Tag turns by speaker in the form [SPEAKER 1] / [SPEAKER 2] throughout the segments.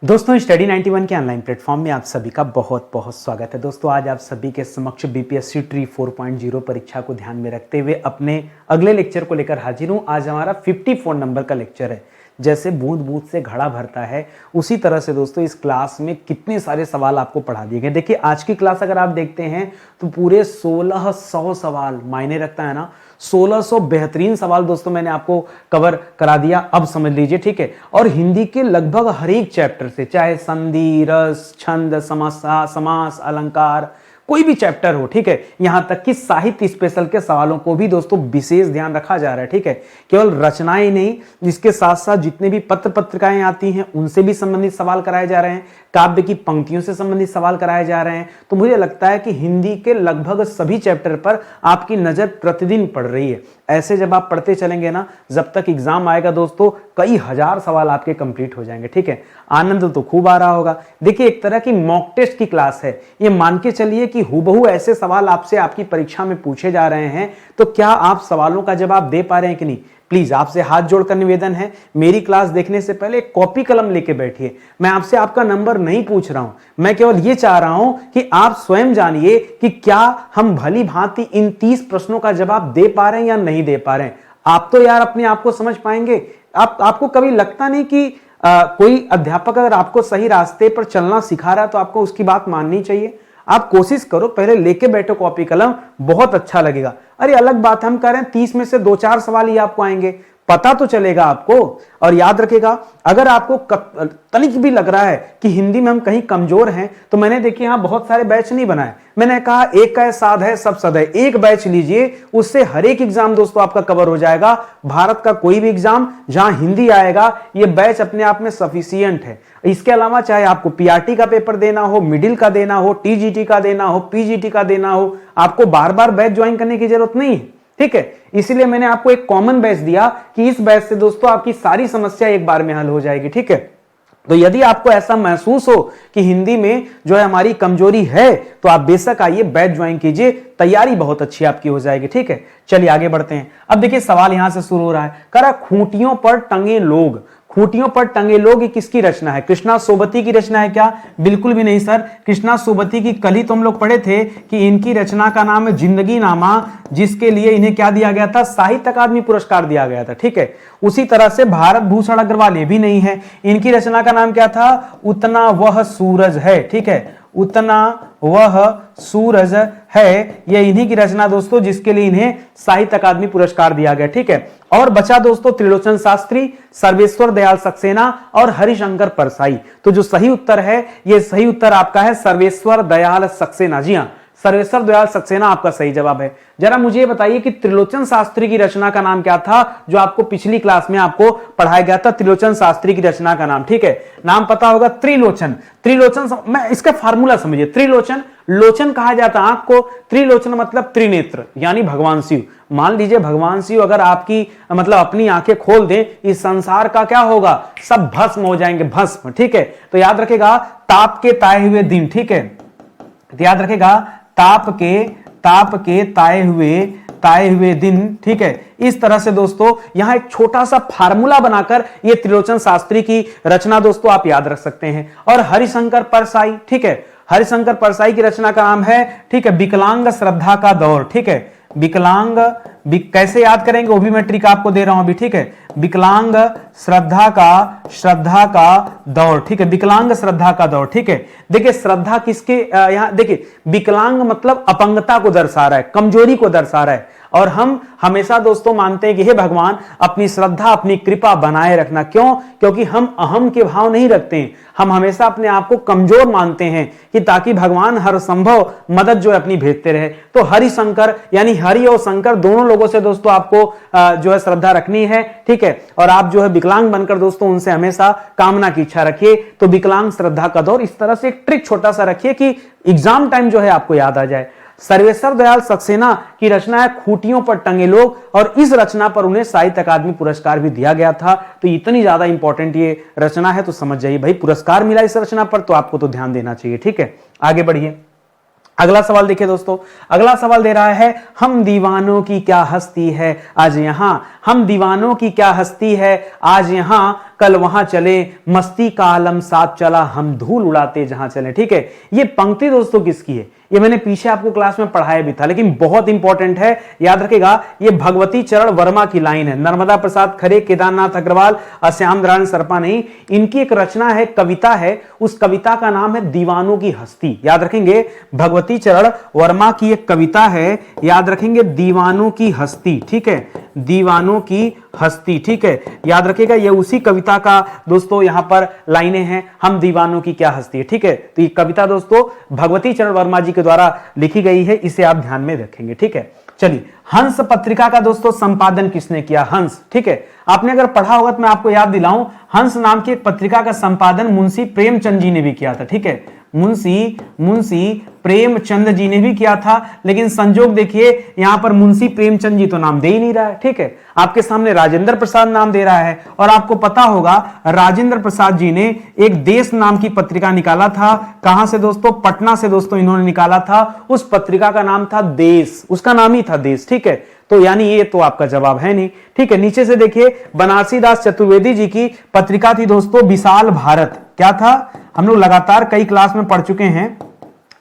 [SPEAKER 1] दोस्तों स्टडी 91 के online platform में आप सभी का बहुत बहुत स्वागत है। दोस्तों आज आप सभी के समक्ष बीपीएससी ट्री 4.0 परीक्षा को ध्यान में रखते हुए अपने अगले लेक्चर को लेकर हाजिर हूं। आज हमारा 54 नंबर का लेक्चर है। जैसे बूंद बूंद से घड़ा भरता है उसी तरह से दोस्तों इस क्लास में कितने सारे सवाल आपको पढ़ा दिए गए। देखिए आज की क्लास अगर आप देखते हैं तो पूरे 1600 सवाल मायने रखता है ना। 1600 बेहतरीन सवाल दोस्तों मैंने आपको कवर करा दिया। अब समझ लीजिए, ठीक है। और हिंदी के लगभग हर एक चैप्टर से, चाहे संधि, रस, छंद, समास, अलंकार, कोई भी चैप्टर हो, ठीक है, यहां तक कि साहित्य स्पेशल के सवालों को भी दोस्तों विशेष ध्यान रखा जा रहा है, ठीक है। केवल रचनाएं ही नहीं, इसके साथ साथ जितने भी पत्र पत्रिकाएं आती हैं उनसे भी संबंधित सवाल कराए जा रहे हैं, काव्य की पंक्तियों से संबंधित सवाल कराए जा रहे हैं। तो मुझे लगता है कि हिंदी के लगभग सभी चैप्टर पर आपकी नजर प्रतिदिन पड़ रही है। ऐसे जब आप पढ़ते चलेंगे ना, जब तक एग्जाम आएगा दोस्तों कई हजार सवाल आपके कंप्लीट हो जाएंगे, ठीक है। आनंद तो खूब आ रहा होगा। देखिए एक तरह की मॉक टेस्ट की क्लास है, ये मान के चलिए कि हूबहू ऐसे सवाल आपसे आपकी परीक्षा में पूछे जा रहे हैं। तो क्या आप सवालों का जवाब दे पा रहे हैं कि नहीं? प्लीज आपसे हाथ जोड़कर निवेदन है, मेरी क्लास देखने से पहले कॉपी कलम लेके बैठिए। मैं आपसे आपका नंबर नहीं पूछ रहा हूं, मैं केवल ये चाह रहा हूं कि आप स्वयं जानिए कि क्या हम भली भांति इन 30 प्रश्नों का जवाब दे पा रहे हैं या नहीं दे पा रहे हैं। आप तो यार अपने आप को समझ पाएंगे। आपको कभी लगता नहीं कि कोई अध्यापक अगर आपको सही रास्ते पर चलना सिखा रहा है तो आपको उसकी बात माननी चाहिए। आप कोशिश करो, पहले लेके बैठो कॉपी कलम, बहुत अच्छा लगेगा। अरे अलग बात हम कह रहे हैं 30 में से 2-4 सवाल ही आपको आएंगे, पता तो चलेगा आपको। और याद रखेगा, अगर आपको तनिक भी लग रहा है कि हिंदी में हम कहीं कमजोर हैं, तो मैंने देखिए यहां बहुत सारे बैच नहीं बनाए। मैंने कहा एक का साध है सब सद है, एक बैच लीजिए, उससे हर एक एग्जाम दोस्तों आपका कवर हो जाएगा। भारत का कोई भी एग्जाम जहां हिंदी आएगा, ये बैच अपने आप में सफिशियंट है। इसके अलावा चाहे आपको पीआरटी का पेपर देना हो, मिडिल का देना हो, टीजीटी का देना हो, पीजीटी का देना हो, आपको बार बार बैच ज्वाइन करने की जरूरत नहीं है, ठीक है। इसीलिए मैंने आपको एक कॉमन बैच दिया कि इस बैच से दोस्तों आपकी सारी समस्या एक बार में हल हो जाएगी, ठीक है। तो यदि आपको ऐसा महसूस हो कि हिंदी में जो है हमारी कमजोरी है, तो आप बेशक आइए बैच ज्वाइन कीजिए, तैयारी बहुत अच्छी आपकी हो जाएगी, ठीक है। चलिए आगे बढ़ते हैं। अब देखिए सवाल यहां से शुरू हो रहा है, कह रहा खूंटियों पर टंगे लोग। खूंटियों पर टंगे लोग ये किसकी रचना है? कृष्णा सोबती की रचना है क्या? बिल्कुल भी नहीं सर। कृष्णा सोबती की कल ही तो हम लोग पढ़े थे कि इनकी रचना का नाम है जिंदगी नामा, जिसके लिए इन्हें क्या दिया गया था? साहित्य अकादमी पुरस्कार दिया गया था, ठीक है। उसी तरह से भारत भूषण अग्रवाल ये भी नहीं है। इनकी रचना का नाम क्या था? उतना वह सूरज है, ठीक है। उतना वह सूरज है, ये इन्हीं की रचना दोस्तों, जिसके लिए इन्हें साहित्य अकादमी पुरस्कार दिया गया, ठीक है। और बचा दोस्तों त्रिलोचन शास्त्री, सर्वेश्वर दयाल सक्सेना और हरिशंकर परसाई। तो जो सही उत्तर है, ये सही उत्तर आपका है सर्वेश्वर दयाल सक्सेना। जी हाँ, सर्वेश्वर दयाल सक्सेना आपका सही जवाब है। जरा मुझे बताइए कि त्रिलोचन शास्त्री की रचना का नाम क्या था, जो आपको पिछली क्लास में आपको पढ़ाया गया था? त्रिलोचन शास्त्री की रचना का नाम, ठीक है, नाम पता होगा त्रिलोचन। त्रिलोचन मैं इसका फार्मूला समझिए। त्रिलोचन, लोचन कहा जाता आंख को, त्रिलोचन मतलब त्रिनेत्र, यानी भगवान शिव। मान लीजिए भगवान शिव अगर आपकी मतलब अपनी आंखें खोल दें, इस संसार का क्या होगा? सब भस्म हो जाएंगे, भस्म, ठीक है। तो याद रखेगा ताप के ताए हुए दिन, ठीक है। तो याद रखेगा ताप के ताए हुए दिन, ठीक है। इस तरह से दोस्तों यहां एक छोटा सा फार्मूला बनाकर ये त्रिलोचन शास्त्री की रचना दोस्तों आप याद रख सकते हैं। और हरिशंकर परसाई, ठीक है, हरिशंकर परसाई की रचना का नाम है, ठीक है, विकलांग श्रद्धा का दौर, ठीक है। कैसे याद करेंगे वो भी मैं ट्रिक आपको दे रहा हूं अभी, ठीक है। विकलांग श्रद्धा का दौर, ठीक है, विकलांग श्रद्धा का दौर, ठीक है। देखिए श्रद्धा किसके यहां देखिए, विकलांग मतलब अपंगता को दर्शा रहा है, कमजोरी को दर्शा रहा है। और हम हमेशा दोस्तों मानते हैं कि हे भगवान अपनी श्रद्धा, अपनी कृपा बनाए रखना। क्यों? क्योंकि हम अहम के भाव नहीं रखते हैं, हम हमेशा अपने आप को कमजोर मानते हैं कि ताकि भगवान हर संभव मदद जो है अपनी भेजते रहे। तो हरिशंकर यानी हरि और शंकर दोनों लोगों से दोस्तों आपको जो है श्रद्धा रखनी है, ठीक है। और आप जो है विकलांग बनकर दोस्तों उनसे हमेशा कामना की इच्छा रखिए। तो विकलांग श्रद्धा का दौर, इस तरह से एक ट्रिक छोटा सा रखिए कि एग्जाम टाइम जो है आपको याद आ जाए। सर्वेश्वर दयाल सक्सेना की रचना है खूंटियों पर टंगे लोग, और इस रचना पर उन्हें साहित्य अकादमी पुरस्कार भी दिया गया था। तो इतनी ज्यादा इंपॉर्टेंट ये रचना है, तो समझ जाइए भाई पुरस्कार मिला इस रचना पर, तो आपको तो ध्यान देना चाहिए, ठीक है। आगे बढ़िए। अगला सवाल देखिए दोस्तों, अगला सवाल दे रहा है हम दीवानों की क्या हस्ती है आज यहां, हम दीवानों की क्या हस्ती है आज यहां, कल वहां चले, मस्ती का आलम साथ चला, हम धूल उड़ाते जहां चले। ठीक है, ये पंक्ति दोस्तों किसकी है? ये मैंने पीछे आपको क्लास में पढ़ाया भी था, लेकिन बहुत इंपॉर्टेंट है, याद रखेगा। ये भगवती चरण वर्मा की लाइन है। नर्मदा प्रसाद खरे, केदारनाथ अग्रवाल, श्याम नारायण सरपा नहीं, इनकी एक रचना है, कविता है। उस कविता का नाम है दीवानों की हस्ती। याद रखेंगे, भगवती चरण वर्मा की एक कविता है, याद रखेंगे, दीवानों की हस्ती। ठीक है, दीवानों की हस्ती। ठीक है, याद रखिएगा, ये उसी कविता का दोस्तों यहां पर लाइनें हैं, हम दीवानों की क्या हस्ती है। ठीक है, तो ये कविता दोस्तों भगवती चरण वर्मा जी के द्वारा लिखी गई है, इसे आप ध्यान में रखेंगे। ठीक है, चलिए, हंस पत्रिका का दोस्तों संपादन किसने किया? हंस। ठीक है, आपने अगर पढ़ा होगा तो मैं आपको याद दिलाऊं, हंस नाम की एक पत्रिका का संपादन मुंशी प्रेमचंद जी ने भी किया था। ठीक है, मुंशी प्रेमचंद जी ने भी किया था, लेकिन संजोग देखिए यहां पर मुंशी प्रेमचंद जी तो नाम दे ही नहीं रहा है। ठीक है, आपके सामने राजेंद्र प्रसाद नाम दे रहा है, और आपको पता होगा राजेंद्र प्रसाद जी ने एक देश नाम की पत्रिका निकाला था। कहां से दोस्तों? पटना से दोस्तों इन्होंने निकाला था। उस पत्रिका का नाम था देश, उसका नाम ही था देश। ठीक है, तो यानी ये तो आपका जवाब है नहीं। ठीक है, नीचे से देखिए, बनारसी दास चतुर्वेदी जी की पत्रिका थी दोस्तों विशाल भारत। क्या था? हम लोग लगातार कई क्लास में पढ़ चुके हैं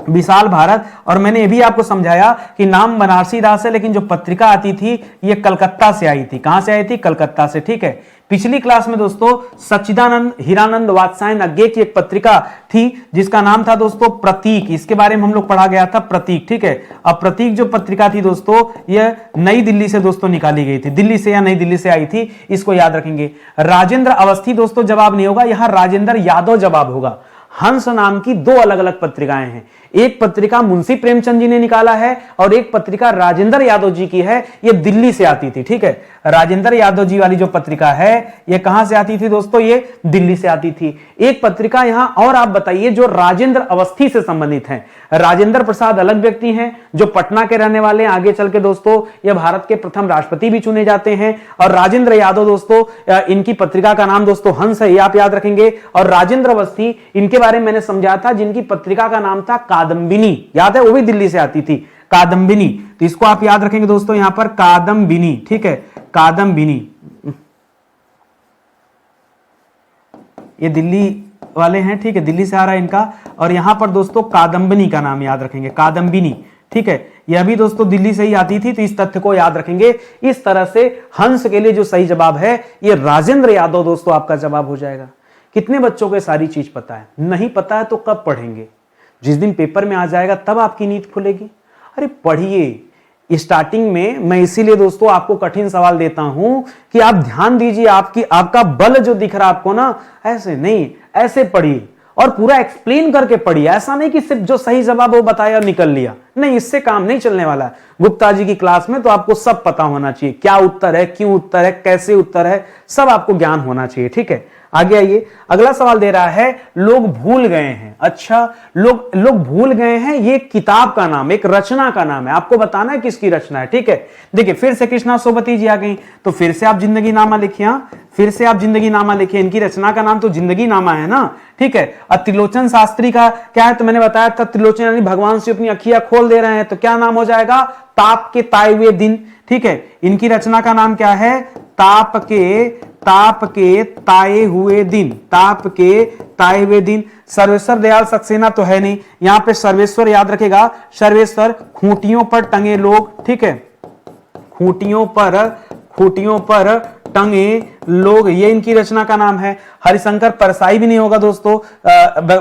[SPEAKER 1] विशाल भारत, और मैंने ये भी आपको समझाया कि नाम बनारसी दास है, लेकिन जो पत्रिका आती थी ये कलकत्ता से आई थी। कहां से आई थी? कलकत्ता से। ठीक है, पिछली क्लास में दोस्तों सच्चिदानंद हीरानंद वात्स्यायन अज्ञे की एक पत्रिका थी जिसका नाम था दोस्तों प्रतीक। इसके बारे में हम लोग पढ़ा गया था, प्रतीक। ठीक है, अब प्रतीक जो पत्रिका थी दोस्तों, यह नई दिल्ली से दोस्तों निकाली गई थी, दिल्ली से या नई दिल्ली से आई थी, इसको याद रखेंगे। राजेंद्र अवस्थी दोस्तों जवाब नहीं होगा, यहां राजेंद्र यादव जवाब होगा। हंस नाम की दो अलग अलग पत्रिकाएं हैं, एक पत्रिका मुंशी प्रेमचंद जी ने निकाला है और एक पत्रिका राजेंद्र यादव जी की है, ये दिल्ली से आती थी। ठीक है, राजेंद्र यादव जी वाली जो पत्रिका है ये कहां से आती थी दोस्तों? ये दिल्ली से आती थी। एक पत्रिका यहां और आप बताइए जो राजेंद्र अवस्थी से संबंधित है। राजेंद्र प्रसाद अलग व्यक्ति हैं जो पटना के रहने वाले हैं, आगे चल के दोस्तों ये भारत के प्रथम राष्ट्रपति भी चुने जाते हैं। और राजेंद्र यादव दोस्तों, इनकी पत्रिका का नाम दोस्तों हंस है, ये आप याद रखेंगे। और राजेंद्र अवस्थी, इनके बारे में मैंने समझाया था, जिनकी पत्रिका का नाम था कादम्बिनी, याद है, वो भी दिल्ली से आती थी, कादम्बिनी। तो इसको आप याद रखेंगे दोस्तों यहां पर, कादम्बिनी। ठीक है, कादम्बिनी, ये दिल्ली वाले हैं। ठीक है, दिल्ली से आ रहा है इनका। और यहां पर दोस्तों कादम्बिनी का नाम याद रखेंगे, कादम्बिनी। ठीक है, यह भी दोस्तों दिल्ली से ही आती थी, तो इस तथ्य को याद रखेंगे। इस तरह से हंस के लिए जो सही जवाब है ये राजेंद्र यादव दोस्तों आपका जवाब हो जाएगा। कितने बच्चों को सारी चीज पता है? नहीं पता है तो कब पढ़ेंगे? जिस दिन पेपर में आ जाएगा तब आपकी नींद खुलेगी। अरे पढ़िए, स्टार्टिंग में मैं इसीलिए दोस्तों आपको कठिन सवाल देता हूं कि आप ध्यान दीजिए, आपका बल जो दिख रहा है आपको ना, ऐसे नहीं, ऐसे पढ़िए और पूरा एक्सप्लेन करके पढ़िए। ऐसा नहीं कि सिर्फ जो सही जवाब वो बताया और निकल लिया, नहीं, इससे काम नहीं चलने वाला है। गुप्ता जी की क्लास में तो आपको सब पता होना चाहिए, क्या उत्तर है, क्यों उत्तर है, कैसे उत्तर है, सब आपको ज्ञान होना चाहिए। ठीक है, आगे आइए, अगला सवाल दे रहा है, लोग भूल गए हैं। अच्छा, लोग भूल गए हैं, ये किताब का नाम, एक रचना का नाम है, आपको बताना है किसकी रचना है। ठीक है, देखिए फिर से कृष्णा सोबती जी आ गई, तो फिर से आप जिंदगी नामा लिखिए, फिर से आप जिंदगी नामा लिखिए। इनकी रचना का नाम तो जिंदगी नामा है ना। ठीक है, और त्रिलोचन शास्त्री का क्या है? तो मैंने बताया था, त्रिलोचन यानी भगवान से अपनी अखियां खोल दे रहे हैं, तो क्या नाम हो जाएगा? ताप के ताए हुए दिन। ठीक है, इनकी रचना का नाम क्या है? ताप के ताए हुए दिन, ताप के ताए हुए दिन। सर्वेश्वर दयाल सक्सेना तो है नहीं, यहां पे सर्वेश्वर याद रखेगा, सर्वेश्वर खूंटियों पर टंगे लोग। ठीक है, खूंटियों पर टंगे लोग, ये इनकी रचना का नाम है। हरिशंकर परसाई भी नहीं होगा दोस्तों,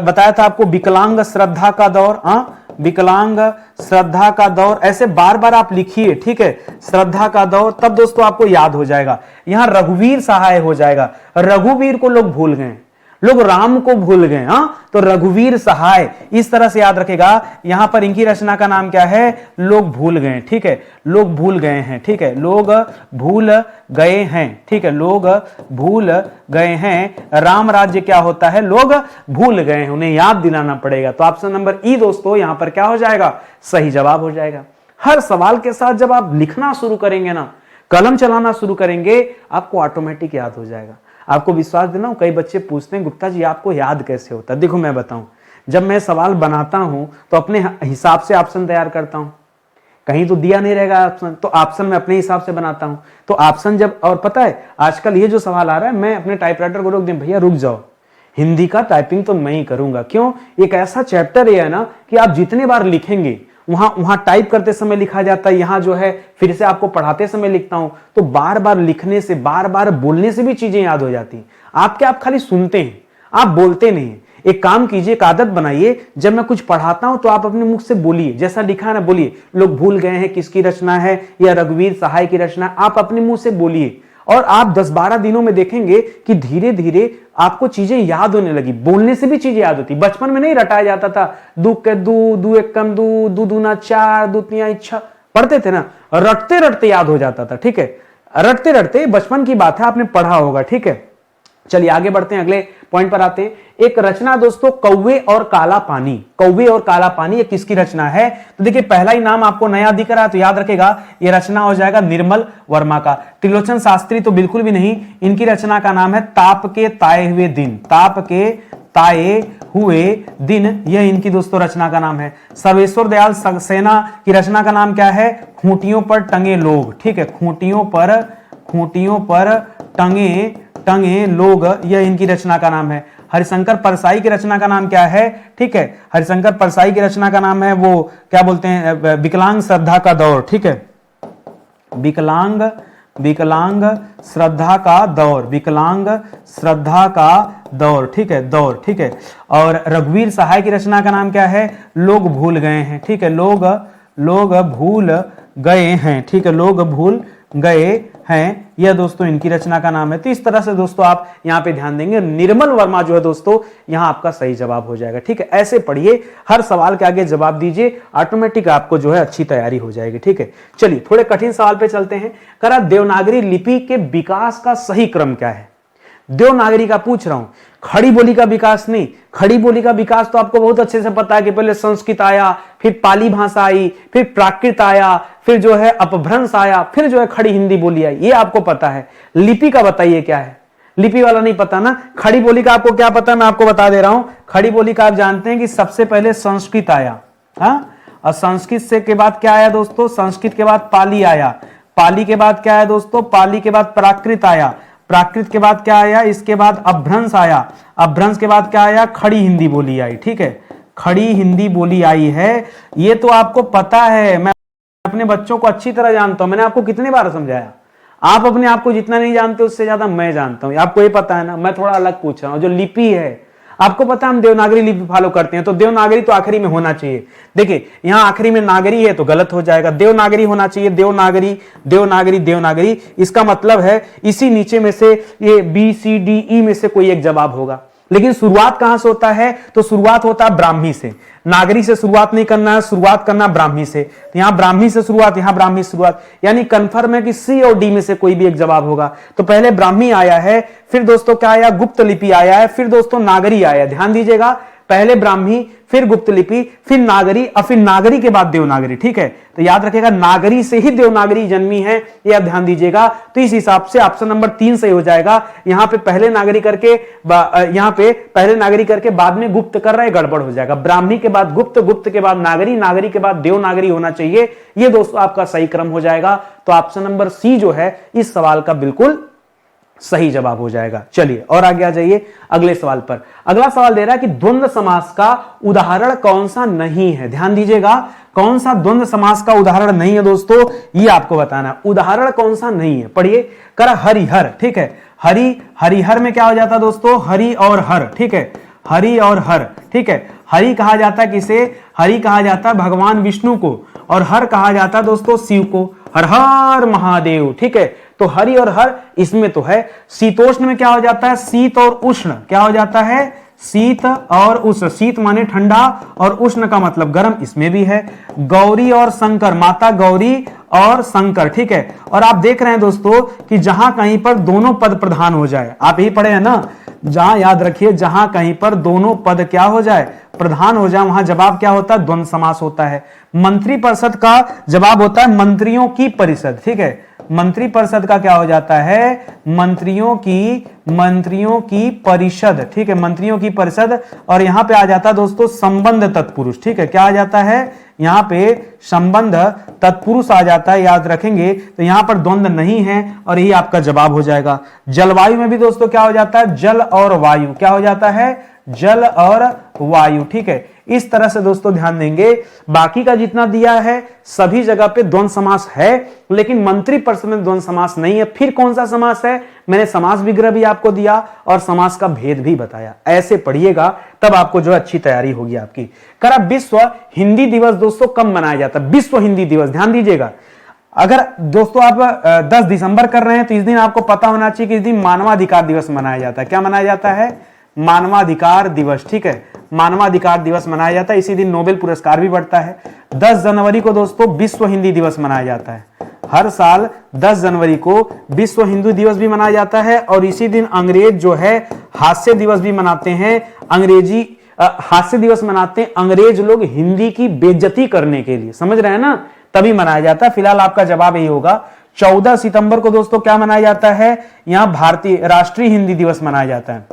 [SPEAKER 1] बताया था आपको, विकलांग श्रद्धा का दौर, विकलांग श्रद्धा का दौर, ऐसे बार बार आप लिखिए। ठीक है, श्रद्धा का दौर, तब दोस्तों आपको याद हो जाएगा। यहां रघुवीर सहाय हो जाएगा, रघुवीर को लोग भूल गए, लोग राम को भूल गए, तो रघुवीर सहाय, इस तरह से याद रखेगा। यहां पर इनकी रचना का नाम क्या है? लोग भूल गए। ठीक है, लोग भूल गए हैं। ठीक है, लोग भूल गए हैं। ठीक है, लोग भूल गए हैं। राम राज्य क्या होता है? लोग भूल गए हैं, उन्हें याद दिलाना पड़ेगा। तो ऑप्शन नंबर ई दोस्तों यहां पर क्या हो जाएगा? सही जवाब हो जाएगा। हर सवाल के साथ जब आप लिखना शुरू करेंगे ना, कलम चलाना शुरू करेंगे, आपको ऑटोमेटिक याद हो जाएगा। आपको विश्वास दिलाऊं, कई बच्चे पूछते हैं गुप्ता जी आपको याद कैसे होता है? देखो मैं बताऊं, जब मैं सवाल बनाता हूं तो अपने हिसाब से ऑप्शन तैयार करता हूं। कहीं तो दिया नहीं रहेगा ऑप्शन, तो ऑप्शन मैं अपने हिसाब से बनाता हूं। तो ऑप्शन जब, और पता है आजकल ये जो सवाल आ रहा है, मैं अपने टाइपराइटर को रोक दूं, भैया रुक जाओ, हिंदी का टाइपिंग तो मैं ही करूंगा। क्यों? एक ऐसा चैप्टर है ना कि आप जितने बार लिखेंगे, वहां टाइप करते समय लिखा जाता है, यहां जो है फिर से आपको पढ़ाते समय लिखता हूं, तो बार बार लिखने से, बार बार बोलने से भी चीजें याद हो जाती हैं। आप खाली सुनते हैं, आप बोलते नहीं हैं। एक काम कीजिए, एक आदत बनाइए, जब मैं कुछ पढ़ाता हूं तो आप अपने मुख से बोलिए, जैसा लिखा है ना बोलिए। लोग भूल गए हैं किसकी रचना है या रघुवीर सहाय की रचना, आप अपने मुंह से बोलिए, और आप 10-12 दिनों में देखेंगे कि धीरे धीरे आपको चीजें याद होने लगी। बोलने से भी चीजें याद होती। बचपन में नहीं रटाया जाता था, दू के दू एक कम दू दूना 4 दू तिया इच्छा, पढ़ते थे ना, रटते रटते याद हो जाता था। ठीक है, रटते रटते, बचपन की बात है, आपने पढ़ा होगा। ठीक है, चलिए आगे बढ़ते हैं, अगले पॉइंट पर आते हैं। एक रचना दोस्तों, कौवे और काला पानी। कौवे और काला पानी ये किसकी रचना है? तो देखिए पहला ही नाम आपको नया दिख रहा है, तो याद रखेगा ये रचना हो जाएगा निर्मल वर्मा का। त्रिलोचन शास्त्री तो बिल्कुल भी नहीं, इनकी रचना का नाम है ताप के ताए हुए दिन। ताप के ताए हुए दिन, यह इनकी दोस्तों रचना का नाम है। सर्वेश्वर दयाल सक्सेना की रचना का नाम क्या है? खूंटियों पर टंगे लोग। ठीक है, खूंटियों पर टंगे लोग, यह इनकी रचना का नाम है। हरिशंकर परसाई की रचना का नाम क्या है? ठीक है, हरिशंकर परसाई की रचना का नाम है, वो क्या बोलते हैं, विकलांग श्रद्धा का दौर। ठीक है, विकलांग श्रद्धा का दौर, विकलांग श्रद्धा का दौर। ठीक है, दौर। ठीक है, और रघुवीर सहाय की रचना का नाम क्या है? लोग भूल गए हैं। ठीक है, लोग भूल गए हैं। ठीक है, लोग भूल गए हैं, यह दोस्तों इनकी रचना का नाम है। तो इस तरह से दोस्तों आप यहां पे ध्यान देंगे, निर्मल वर्मा जो है दोस्तों यहां आपका सही जवाब हो जाएगा। ठीक है, ऐसे पढ़िए, हर सवाल के आगे जवाब दीजिए, ऑटोमेटिक आपको जो है अच्छी तैयारी हो जाएगी। ठीक है, चलिए थोड़े कठिन सवाल पे चलते हैं। करा देवनागरी लिपि के विकास का सही क्रम क्या है? देवनागरी का पूछ रहा हूं, खड़ी बोली का विकास नहीं। खड़ी बोली का विकास तो आपको बहुत अच्छे से पता है कि पहले संस्कृत आया, फिर पाली भाषा आई, फिर प्राकृत आया, फिर जो है अपभ्रंश आया, फिर जो है खड़ी हिंदी बोली आई, ये आपको पता है। लिपि का बताइए क्या है? लिपि वाला नहीं पता ना। खड़ी बोली का आपको क्या पता है? मैं आपको बता दे रहा हूं। खड़ी बोली का आप जानते हैं कि सबसे पहले संस्कृत आया, हाँ, और संस्कृत से के बाद क्या आया दोस्तों? संस्कृत के बाद पाली आया, पाली के बाद क्या आया दोस्तों? पाली के बाद प्राकृत आया, प्राकृत के बाद क्या आया? इसके बाद अपभ्रंश आया, अपभ्रंश के बाद क्या आया? खड़ी हिंदी बोली आई। ठीक है, खड़ी हिंदी बोली आई है, ये तो आपको पता है। मैं अपने बच्चों को अच्छी तरह जानता हूं, मैंने आपको कितने बार समझाया। आप अपने आप को जितना नहीं जानते उससे ज्यादा मैं जानता हूं, आपको ये पता है ना। मैं थोड़ा अलग पूछ रहा हूं, जो लिपि है, आपको पता है हम देवनागरी लिपि फॉलो करते हैं, तो देवनागरी तो आखिरी में होना चाहिए। देखिए यहां आखिरी में नागरी है तो गलत हो जाएगा, देवनागरी होना चाहिए। देवनागरी देवनागरी देवनागरी, इसका मतलब है इसी नीचे में से ये BCDE में से कोई एक जवाब होगा। लेकिन शुरुआत कहां से होता है? तो शुरुआत होता है ब्राह्मी से। नागरी से शुरुआत नहीं करना है, शुरुआत करना ब्राह्मी से। तो यहां ब्राह्मी से शुरुआत, यहां ब्राह्मी से शुरुआत, यानी कंफर्म है कि C और D में से कोई भी एक जवाब होगा। तो पहले ब्राह्मी आया है, फिर दोस्तों क्या आया? गुप्त लिपि आया है, फिर दोस्तों नागरी आया। ध्यान दीजिएगा, पहले ब्राह्मी, फिर गुप्त लिपि, फिर नागरी, और फिर नागरी के बाद देवनागरी। ठीक है, तो याद रखिएगा नागरी से ही देवनागरी जन्मी है, ये आप ध्यान दीजिएगा। तो इस हिसाब से ऑप्शन नंबर 3 सही हो जाएगा। यहां पे पहले नागरी करके, यहां पे पहले नागरी करके बाद में गुप्त कर रहे, गड़बड़ हो जाएगा। ब्राह्मी के बाद गुप्त, गुप्त के बाद नागरी, नागरी के बाद देवनागरी होना चाहिए। ये दोस्तों आपका सही क्रम हो जाएगा। तो ऑप्शन नंबर C जो है इस सवाल का बिल्कुल सही जवाब हो जाएगा। चलिए और आगे आ जाइए अगले सवाल पर। अगला सवाल दे रहा है कि द्वंद्व समास का उदाहरण कौन सा नहीं है? ध्यान दीजिएगा, कौन सा द्वंद्व समास का उदाहरण नहीं है दोस्तों, ये आपको बताना है। उदाहरण कौन सा नहीं है, पढ़िए। कर हरिहर। ठीक है, हरि, हरिहर में क्या हो जाता है दोस्तों? हरि और हर। ठीक है, हरि और हर। ठीक है, हरि कहा जाता है किसे? हरि कहा जाता है भगवान विष्णु को, और हर कहा जाता है दोस्तों शिव को। हर हर महादेव। ठीक है, तो हरि और हर इसमें तो है। शीतोष्ण में क्या हो जाता है? शीत और उष्ण। क्या हो जाता है? शीत और उष्ण। शीत माने ठंडा और उष्ण का मतलब गर्म, इसमें भी है। गौरी और शंकर, माता गौरी और शंकर। ठीक है, और आप देख रहे हैं दोस्तों कि जहां कहीं पर दोनों पद प्रधान हो जाए, आप यही पढ़े हैं ना, जहां याद रखिए जहां कहीं पर दोनों पद क्या हो जाए? प्रधान हो जाए, वहां जवाब क्या होता है? द्वंद्व समास होता है। मंत्री परिषद का जवाब होता है मंत्रियों की परिषद। ठीक है, मंत्रिपरिषद का क्या हो जाता है, मंत्रियों की परिषद, ठीक है, मंत्रियों की परिषद। और यहां पे आ जाता है दोस्तों संबंध तत्पुरुष, ठीक है, क्या आ जाता है यहां पे, संबंध तत्पुरुष आ जाता है, याद रखेंगे। तो यहां पर द्वंद्व नहीं है और यही आपका जवाब हो जाएगा। जलवायु में भी दोस्तों क्या हो जाता है, जल और वायु, क्या हो जाता है, जल और वायु, ठीक है। इस तरह से दोस्तों ध्यान देंगे। बाकी का जितना दिया है सभी जगह पे द्वंद्व समास है, लेकिन मंत्रिपरिषद में द्वंद्व समास नहीं है। फिर कौन सा समास है, मैंने समास विग्रह भी आपको दिया और समास का भेद भी बताया। ऐसे पढ़िएगा तब आपको जो अच्छी तैयारी होगी आपकी। करा विश्व हिंदी दिवस दोस्तों कब मनाया जाता है, विश्व हिंदी दिवस, ध्यान दीजिएगा। अगर दोस्तों आप 10 दिसंबर कर रहे हैं तो इस दिन आपको पता होना चाहिए कि इस दिन मानवाधिकार दिवस मनाया जाता है। क्या मनाया जाता है, मानवाधिकार दिवस, ठीक है, मानवाधिकार दिवस मनाया जाता है। इसी दिन नोबेल पुरस्कार भी बढ़ता है। 10 जनवरी को दोस्तों विश्व हिंदी दिवस मनाया जाता है। हर साल 10 जनवरी को विश्व हिंदी दिवस भी मनाया जाता है। और इसी दिन अंग्रेज जो है हास्य दिवस भी मनाते हैं। अंग्रेजी हास्य दिवस मनाते हैं अंग्रेज लोग हिंदी की बेइज्जती करने के लिए, समझ रहे हैं ना, तभी मनाया जाता है। फिलहाल आपका जवाब यही होगा। 14 सितंबर को दोस्तों क्या मनाया जाता है, यहां भारतीय राष्ट्रीय हिंदी दिवस मनाया जाता है।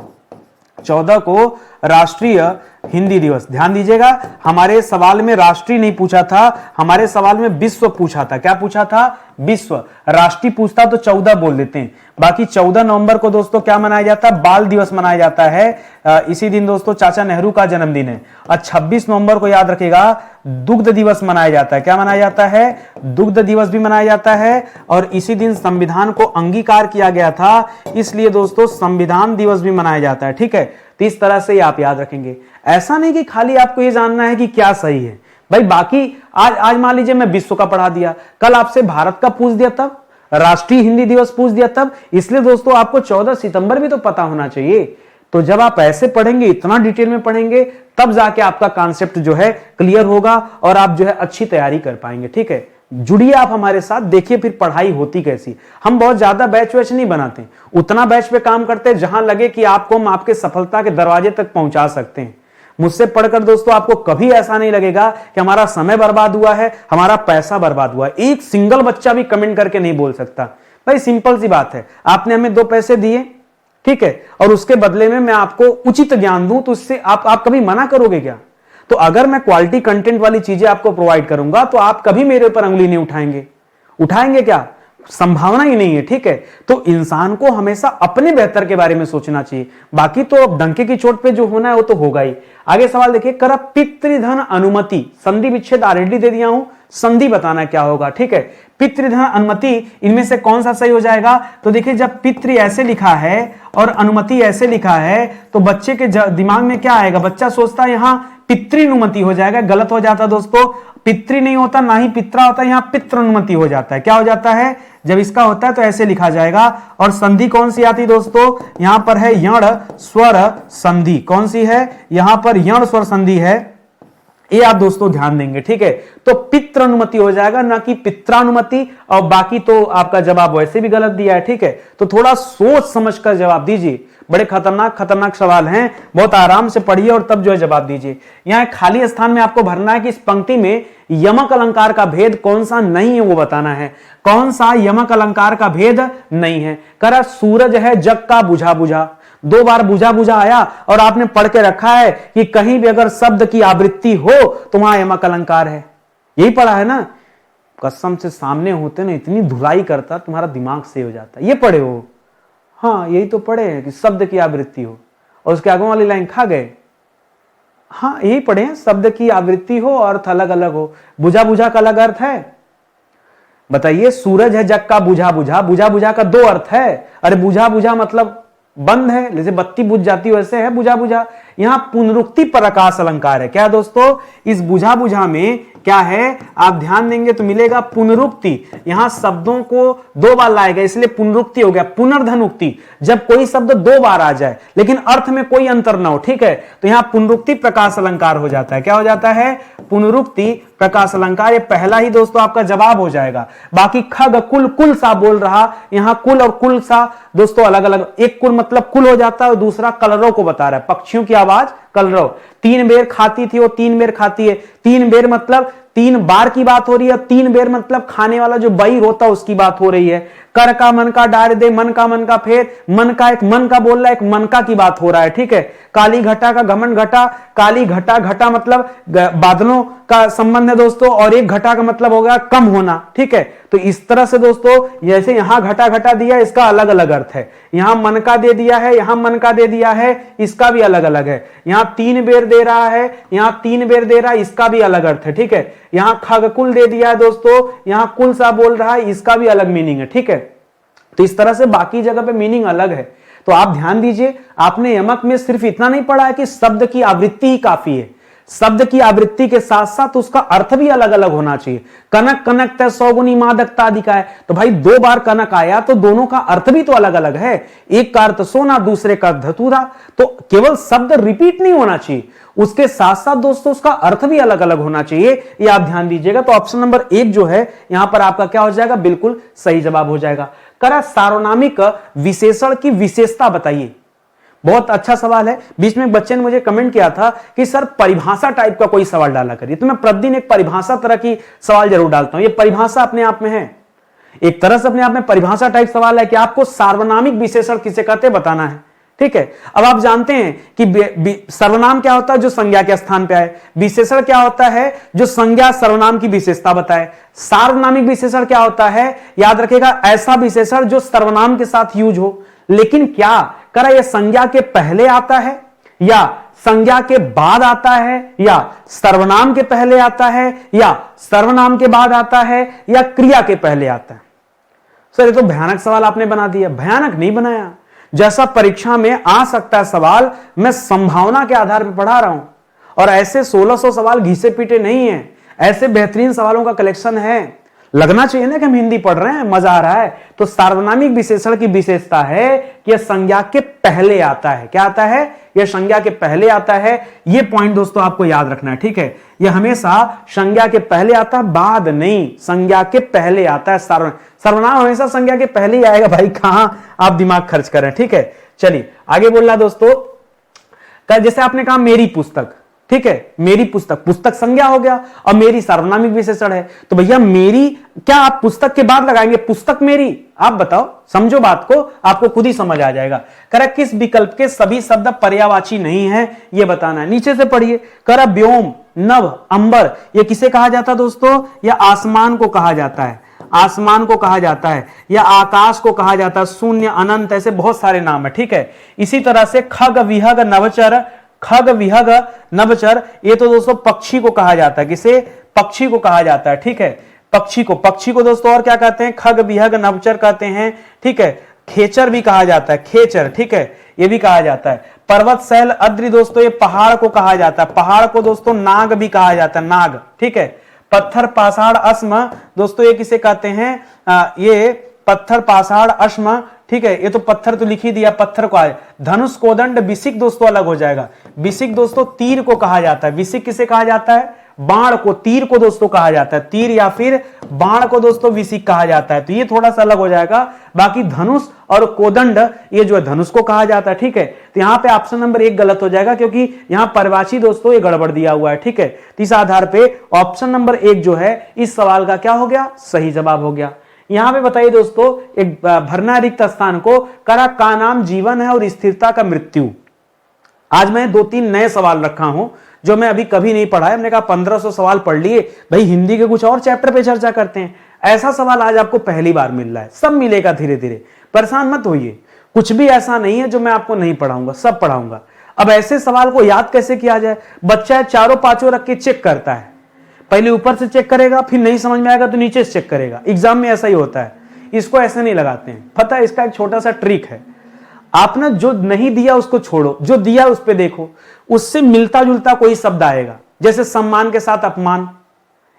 [SPEAKER 1] 14 को राष्ट्रीय हिंदी दिवस, ध्यान दीजिएगा। हमारे सवाल में राष्ट्रीय नहीं पूछा था, हमारे सवाल में विश्व पूछा था। क्या पूछा था, विश्व। राष्ट्रीय पूछता तो 14 बोल देते हैं। बाकी 14 नवंबर को दोस्तों क्या मनाया जाता है, बाल दिवस मनाया जाता है। इसी दिन दोस्तों चाचा नेहरू का जन्मदिन है। और 26 नवंबर को याद रखेगा दुग्ध दिवस मनाया जाता है। क्या मनाया जाता है, दुग्ध दिवस भी मनाया जाता है। और इसी दिन संविधान को अंगीकार किया गया था, इसलिए दोस्तों संविधान दिवस भी मनाया जाता है, ठीक है। तो इस तरह से आप याद रखेंगे। ऐसा नहीं कि खाली आपको ये जानना है कि क्या सही है भाई। बाकी आज मान लीजिए मैं विश्व का पढ़ा दिया, कल आपसे भारत का पूछ दिया तब, राष्ट्रीय हिंदी दिवस पूछ दिया तब। इसलिए दोस्तों आपको 14 सितंबर भी तो पता होना चाहिए। तो जब आप ऐसे पढ़ेंगे, इतना डिटेल में पढ़ेंगे, तब जाके आपका कॉन्सेप्ट जो है क्लियर होगा और आप जो है अच्छी तैयारी कर पाएंगे, ठीक है। जुड़िए आप हमारे साथ, देखिए फिर पढ़ाई होती कैसी। हम बहुत ज्यादा बैच वैच नहीं बनाते, उतना बैच पे काम करते हैं जहां लगे कि आपको हम आपके सफलता के दरवाजे तक पहुंचा सकते हैं। मुझसे पढ़कर दोस्तों आपको कभी ऐसा नहीं लगेगा कि हमारा समय बर्बाद हुआ है, हमारा पैसा बर्बाद हुआ है। एक सिंगल बच्चा भी कमेंट करके नहीं बोल सकता। भाई सिंपल सी बात है, आपने हमें 2 पैसे दिए, ठीक है, और उसके बदले में मैं आपको उचित ज्ञान दूं, तो उससे आप कभी मना करोगे क्या? तो अगर मैं क्वालिटी कंटेंट वाली चीजें आपको प्रोवाइड करूंगा तो आप कभी मेरे ऊपर उंगली नहीं उठाएंगे क्या? संभावना ही नहीं है, ठीक है। तो इंसान को हमेशा अपने बेहतर के बारे में सोचना चाहिए। बाकी तो अब डंके की चोट पे जो होना है वो तो होगा ही। आगे सवाल देखिए, कर पितृधन अनुमति, संधि विच्छेद ऑलरेडी दे दिया हूं, संधि बताना क्या होगा, ठीक है। पितृधन अनुमति, इनमें से कौन सा सही हो जाएगा? तो देखिए जब पितृ ऐसे लिखा है और अनुमति ऐसे लिखा है तो बच्चे के दिमाग में क्या आएगा? बच्चा सोचता है यहां पितृनुमति हो जाएगा, गलत हो जाता दोस्तों। पितृ नहीं होता, ना ही पित्रा होता, यहां पितृनुमति हो जाता है। क्या हो जाता है? जब इसका होता है तो ऐसे लिखा जाएगा। और संधि कौन सी आती दोस्तों? यहां पर है यण स्वर संधि। कौन सी है? यहां पर यण स्वर संधि है, ये आप दोस्तों ध्यान देंगे, ठीक है। तो पितृ अनुमति हो जाएगा, ना कि पित्रानुमति। और बाकी तो आपका जवाब वैसे भी गलत दिया है, ठीक है। तो थोड़ा सोच समझ कर जवाब दीजिए, बड़े खतरनाक सवाल हैं, बहुत आराम से पढ़िए और तब जो है जवाब दीजिए। यहां खाली स्थान में आपको भरना है कि इस पंक्ति में यमक अलंकार का भेद कौन सा नहीं है, वो बताना है। कौन सा यमक अलंकार का भेद नहीं है? करा सूरज है जग का बुझा बुझा, 2 बार बुझा बुझा आया और आपने पढ़ के रखा है कि कहीं भी अगर शब्द की आवृत्ति हो तो वहां यमक अलंकार है। यही पढ़ा है ना? कसम से सामने होते ना इतनी धुलाई करता, तुम्हारा दिमाग से हो जाता। ये पढ़े हो? हाँ यही तो पढ़े हैं कि शब्द की आवृत्ति हो, और उसके आगे वाली लाइन खा गए। हाँ यही पढ़े हैं, शब्द की आवृत्ति हो, अर्थ अलग अलग हो। बुझा बुझा का अलग अर्थ है? बताइए, सूरज है जग का बुझा बुझा, बुझा बुझा का 2 अर्थ है। अरे बुझा बुझा मतलब बंद है, जैसे बत्ती बुझ जाती वैसे है बुझा बुझा। यहां पुनरुक्ति प्रकाश अलंकार है। क्या दोस्तों? इस बुझा बुझा में क्या है? आप ध्यान देंगे तो मिलेगा पुनरुक्ति। यहां शब्दों को 2 बार लाएगा, इसलिए पुनरुक्ति हो गया। पुनर्धनुक्ति, जब कोई शब्द 2 बार आ जाए लेकिन अर्थ में कोई अंतर ना हो, ठीक है, तो यहां पुनरुक्ति प्रकाश अलंकार हो जाता है। क्या हो जाता है? पुनरुक्ति प्रकाश अलंकार। ये पहला ही दोस्तों आपका जवाब हो जाएगा। बाकी खग कुल, कुल सा बोल रहा, यहां कुल और कुल सा दोस्तों अलग अलग। एक कुल मतलब कुल हो जाता है और दूसरा कलरव को बता रहा है, पक्षियों की आवाज कलरव। 3 बेर खाती थी, वो 3 बेर खाती है। 3 बेर मतलब 3 बार की बात हो रही है, 3 बेर मतलब खाने वाला जो बहिर होता है उसकी बात हो रही है। कर का मन का डार दे, मन का फेर, मन का एक मन का बोल रहा है, एक मन का की बात हो रहा है, ठीक है। काली घटा का घमंड घटा, काली घटा, घटा मतलब बादलों का संबंध है दोस्तों, और एक घटा का मतलब हो गया कम होना, ठीक है। तो इस तरह से दोस्तों जैसे यहां घटा घटा दिया, इसका अलग अलग अर्थ है। यहां मन का दे दिया है, यहां मन का दे दिया है, इसका भी अलग अलग है। यहां 3 बेर दे रहा है, यहां 3 बेर दे रहा है, इसका भी अलग अर्थ है, ठीक है। यहां खगकुल दे दिया है दोस्तों, यहां कुल सा बोल रहा है, इसका भी अलग मीनिंग है, ठीक है। तो इस तरह से बाकी जगह पे मीनिंग अलग है। तो आप ध्यान दीजिए, आपने यमक में सिर्फ इतना नहीं पढ़ा है कि शब्द की आवृत्ति ही काफी है, शब्द की आवृत्ति के साथ साथ उसका अर्थ भी अलग अलग होना चाहिए। कनक कनक तय 100 गुनी मादकता अधिका है, तो भाई 2 बार कनक आया तो दोनों का अर्थ भी तो अलग अलग है। एक का अर्थ सोना, दूसरे का धतूरा, तो केवल शब्द रिपीट नहीं होना चाहिए, उसके साथ साथ दोस्तों उसका अर्थ भी अलग अलग होना चाहिए, ये आप ध्यान दीजिएगा। तो ऑप्शन नंबर 1 जो है यहां पर आपका क्या हो जाएगा, बिल्कुल सही जवाब हो जाएगा। करा सार्वनामिक विशेषण की विशेषता बताइए। बहुत अच्छा सवाल है। बीच में एक बच्चे ने मुझे कमेंट किया था कि सर परिभाषा टाइप का कोई सवाल डाला करिए, तो मैं प्रतिदिन एक परिभाषा तरह की सवाल जरूर डालता हूं। ये परिभाषा अपने आप में है, एक तरह से अपने आप में परिभाषा टाइप सवाल है कि आपको सार्वनामिक विशेषण किसे कहते बताना है, ठीक है। अब आप जानते हैं कि सर्वनाम क्या होता है, जो संज्ञा के स्थान पे आए। विशेषण क्या होता है, जो संज्ञा सर्वनाम की विशेषता बताए। सार्वनामिक विशेषण क्या होता है, याद रखिएगा, ऐसा विशेषण जो सर्वनाम के साथ यूज हो। लेकिन क्या करा यह संज्ञा के पहले आता है, या संज्ञा के बाद आता है, या सर्वनाम के पहले आता है, या सर्वनाम के बाद आता है, या क्रिया के पहले आता है। सर ये तो भयानक सवाल आपने बना दिया। भयानक नहीं बनाया, जैसा परीक्षा में आ सकता है सवाल, मैं संभावना के आधार पर पढ़ा रहा हूं। और ऐसे 1600 सवाल घिसे पीटे नहीं है, ऐसे बेहतरीन सवालों का कलेक्शन है। लगना चाहिए ना कि हम हिंदी पढ़ रहे हैं, मजा आ रहा है। तो सार्वनामिक विशेषण की विशेषता है कि यह संज्ञा के पहले आता है। क्या आता है, यह संज्ञा के पहले आता है। यह पॉइंट दोस्तों आपको याद रखना है, ठीक है। यह हमेशा संज्ञा के पहले आता है, बाद नहीं, संज्ञा के पहले आता है। सर्वनाम हमेशा संज्ञा के पहले ही आएगा भाई, कहां आप दिमाग खर्च करें, ठीक है। चलिए आगे बोल रहा दोस्तों, जैसे आपने कहा मेरी पुस्तक, ठीक है, मेरी पुस्तक, पुस्तक संज्ञा हो गया और मेरी सार्वनामिक विशेषण है। तो भैया मेरी क्या आप पुस्तक के बाद लगाएंगे, पुस्तक मेरी? आप बताओ, समझो बात को, आपको खुद ही समझ आ जाएगा। करा किस विकल्प के सभी शब्द पर्यायवाची नहीं है, ये बताना है। नीचे से पढ़िए, करा व्योम, नभ, अंबर, ये किसे कहा जाता है दोस्तों, यह आसमान को कहा जाता है, आसमान को कहा जाता है, या आकाश को कहा जाता है, शून्य, अनंत, ऐसे बहुत सारे नाम है, ठीक है। इसी तरह से खग, विहग, नभचर, खग, विहग, नभचर, ये तो दोस्तों पक्षी को कहा जाता है। किसे? पक्षी को कहा जाता है, ठीक है। पक्षी को दोस्तों और क्या कहते हैं, खग, विहग, नभचर कहते हैं, ठीक है। खेचर भी कहा जाता है, खेचर, ठीक है, ये भी कहा जाता है। पर्वत, शैल, अद्रि दोस्तों ये पहाड़ को कहा जाता है, पहाड़ को दोस्तों नाग भी कहा जाता है, नाग, ठीक है। पत्थर, पाषाण, अस्म दोस्तों ये किसे कहते हैं, ये पत्थर, पाषाण, अस्म, ठीक है, ये तो पत्थर तो लिख ही दिया, पत्थर को आए। धनुष, कोदंड, विसिक दोस्तों अलग हो जाएगा। विसिक दोस्तों तीर को कहा जाता है, विसिक किसे कहा जाता है, बाण को, तीर को दोस्तों कहा जाता है, तीर या फिर बाण को दोस्तों विसिक कहा जाता है। तो ये थोड़ा सा अलग हो जाएगा। बाकी धनुष और कोदंड ये जो है धनुष को कहा जाता है, ठीक है। तो यहाँ पे ऑप्शन नंबर 1 गलत हो जाएगा, क्योंकि यहाँ परिभाषी दोस्तों ये गड़बड़ दिया हुआ है, ठीक है। तो इस आधार पे ऑप्शन नंबर 1 जो है इस सवाल का क्या हो गया, सही जवाब हो गया। यहां पे बताइए दोस्तों, एक भरना रिक्त स्थान को, करा का नाम जीवन है और स्थिरता का मृत्यु। आज मैं 2-3 नए सवाल रखा हूं जो मैं अभी कभी नहीं पढ़ा है। हमने कहा 1500 सवाल पढ़ लिए भाई, हिंदी के कुछ और चैप्टर पे चर्चा करते हैं। ऐसा सवाल आज आपको पहली बार मिल रहा है, सब मिलेगा धीरे धीरे, परेशान मत होइए। कुछ भी ऐसा नहीं है जो मैं आपको नहीं पढ़ाऊंगा, सब पढ़ाऊंगा। अब ऐसे सवाल को याद कैसे किया जाए, बच्चा चारों पांचों रख के चेक करता है, पहले ऊपर से चेक करेगा, फिर नहीं समझ में आएगा तो नीचे से चेक करेगा। एग्जाम में ऐसा ही होता है, इसको ऐसे नहीं लगाते हैं। पता है, इसका एक छोटा सा ट्रिक है, आपने जो नहीं दिया उसको छोड़ो, जो दिया उस पे देखो, उससे मिलता जुलता कोई शब्द आएगा। जैसे सम्मान के साथ अपमान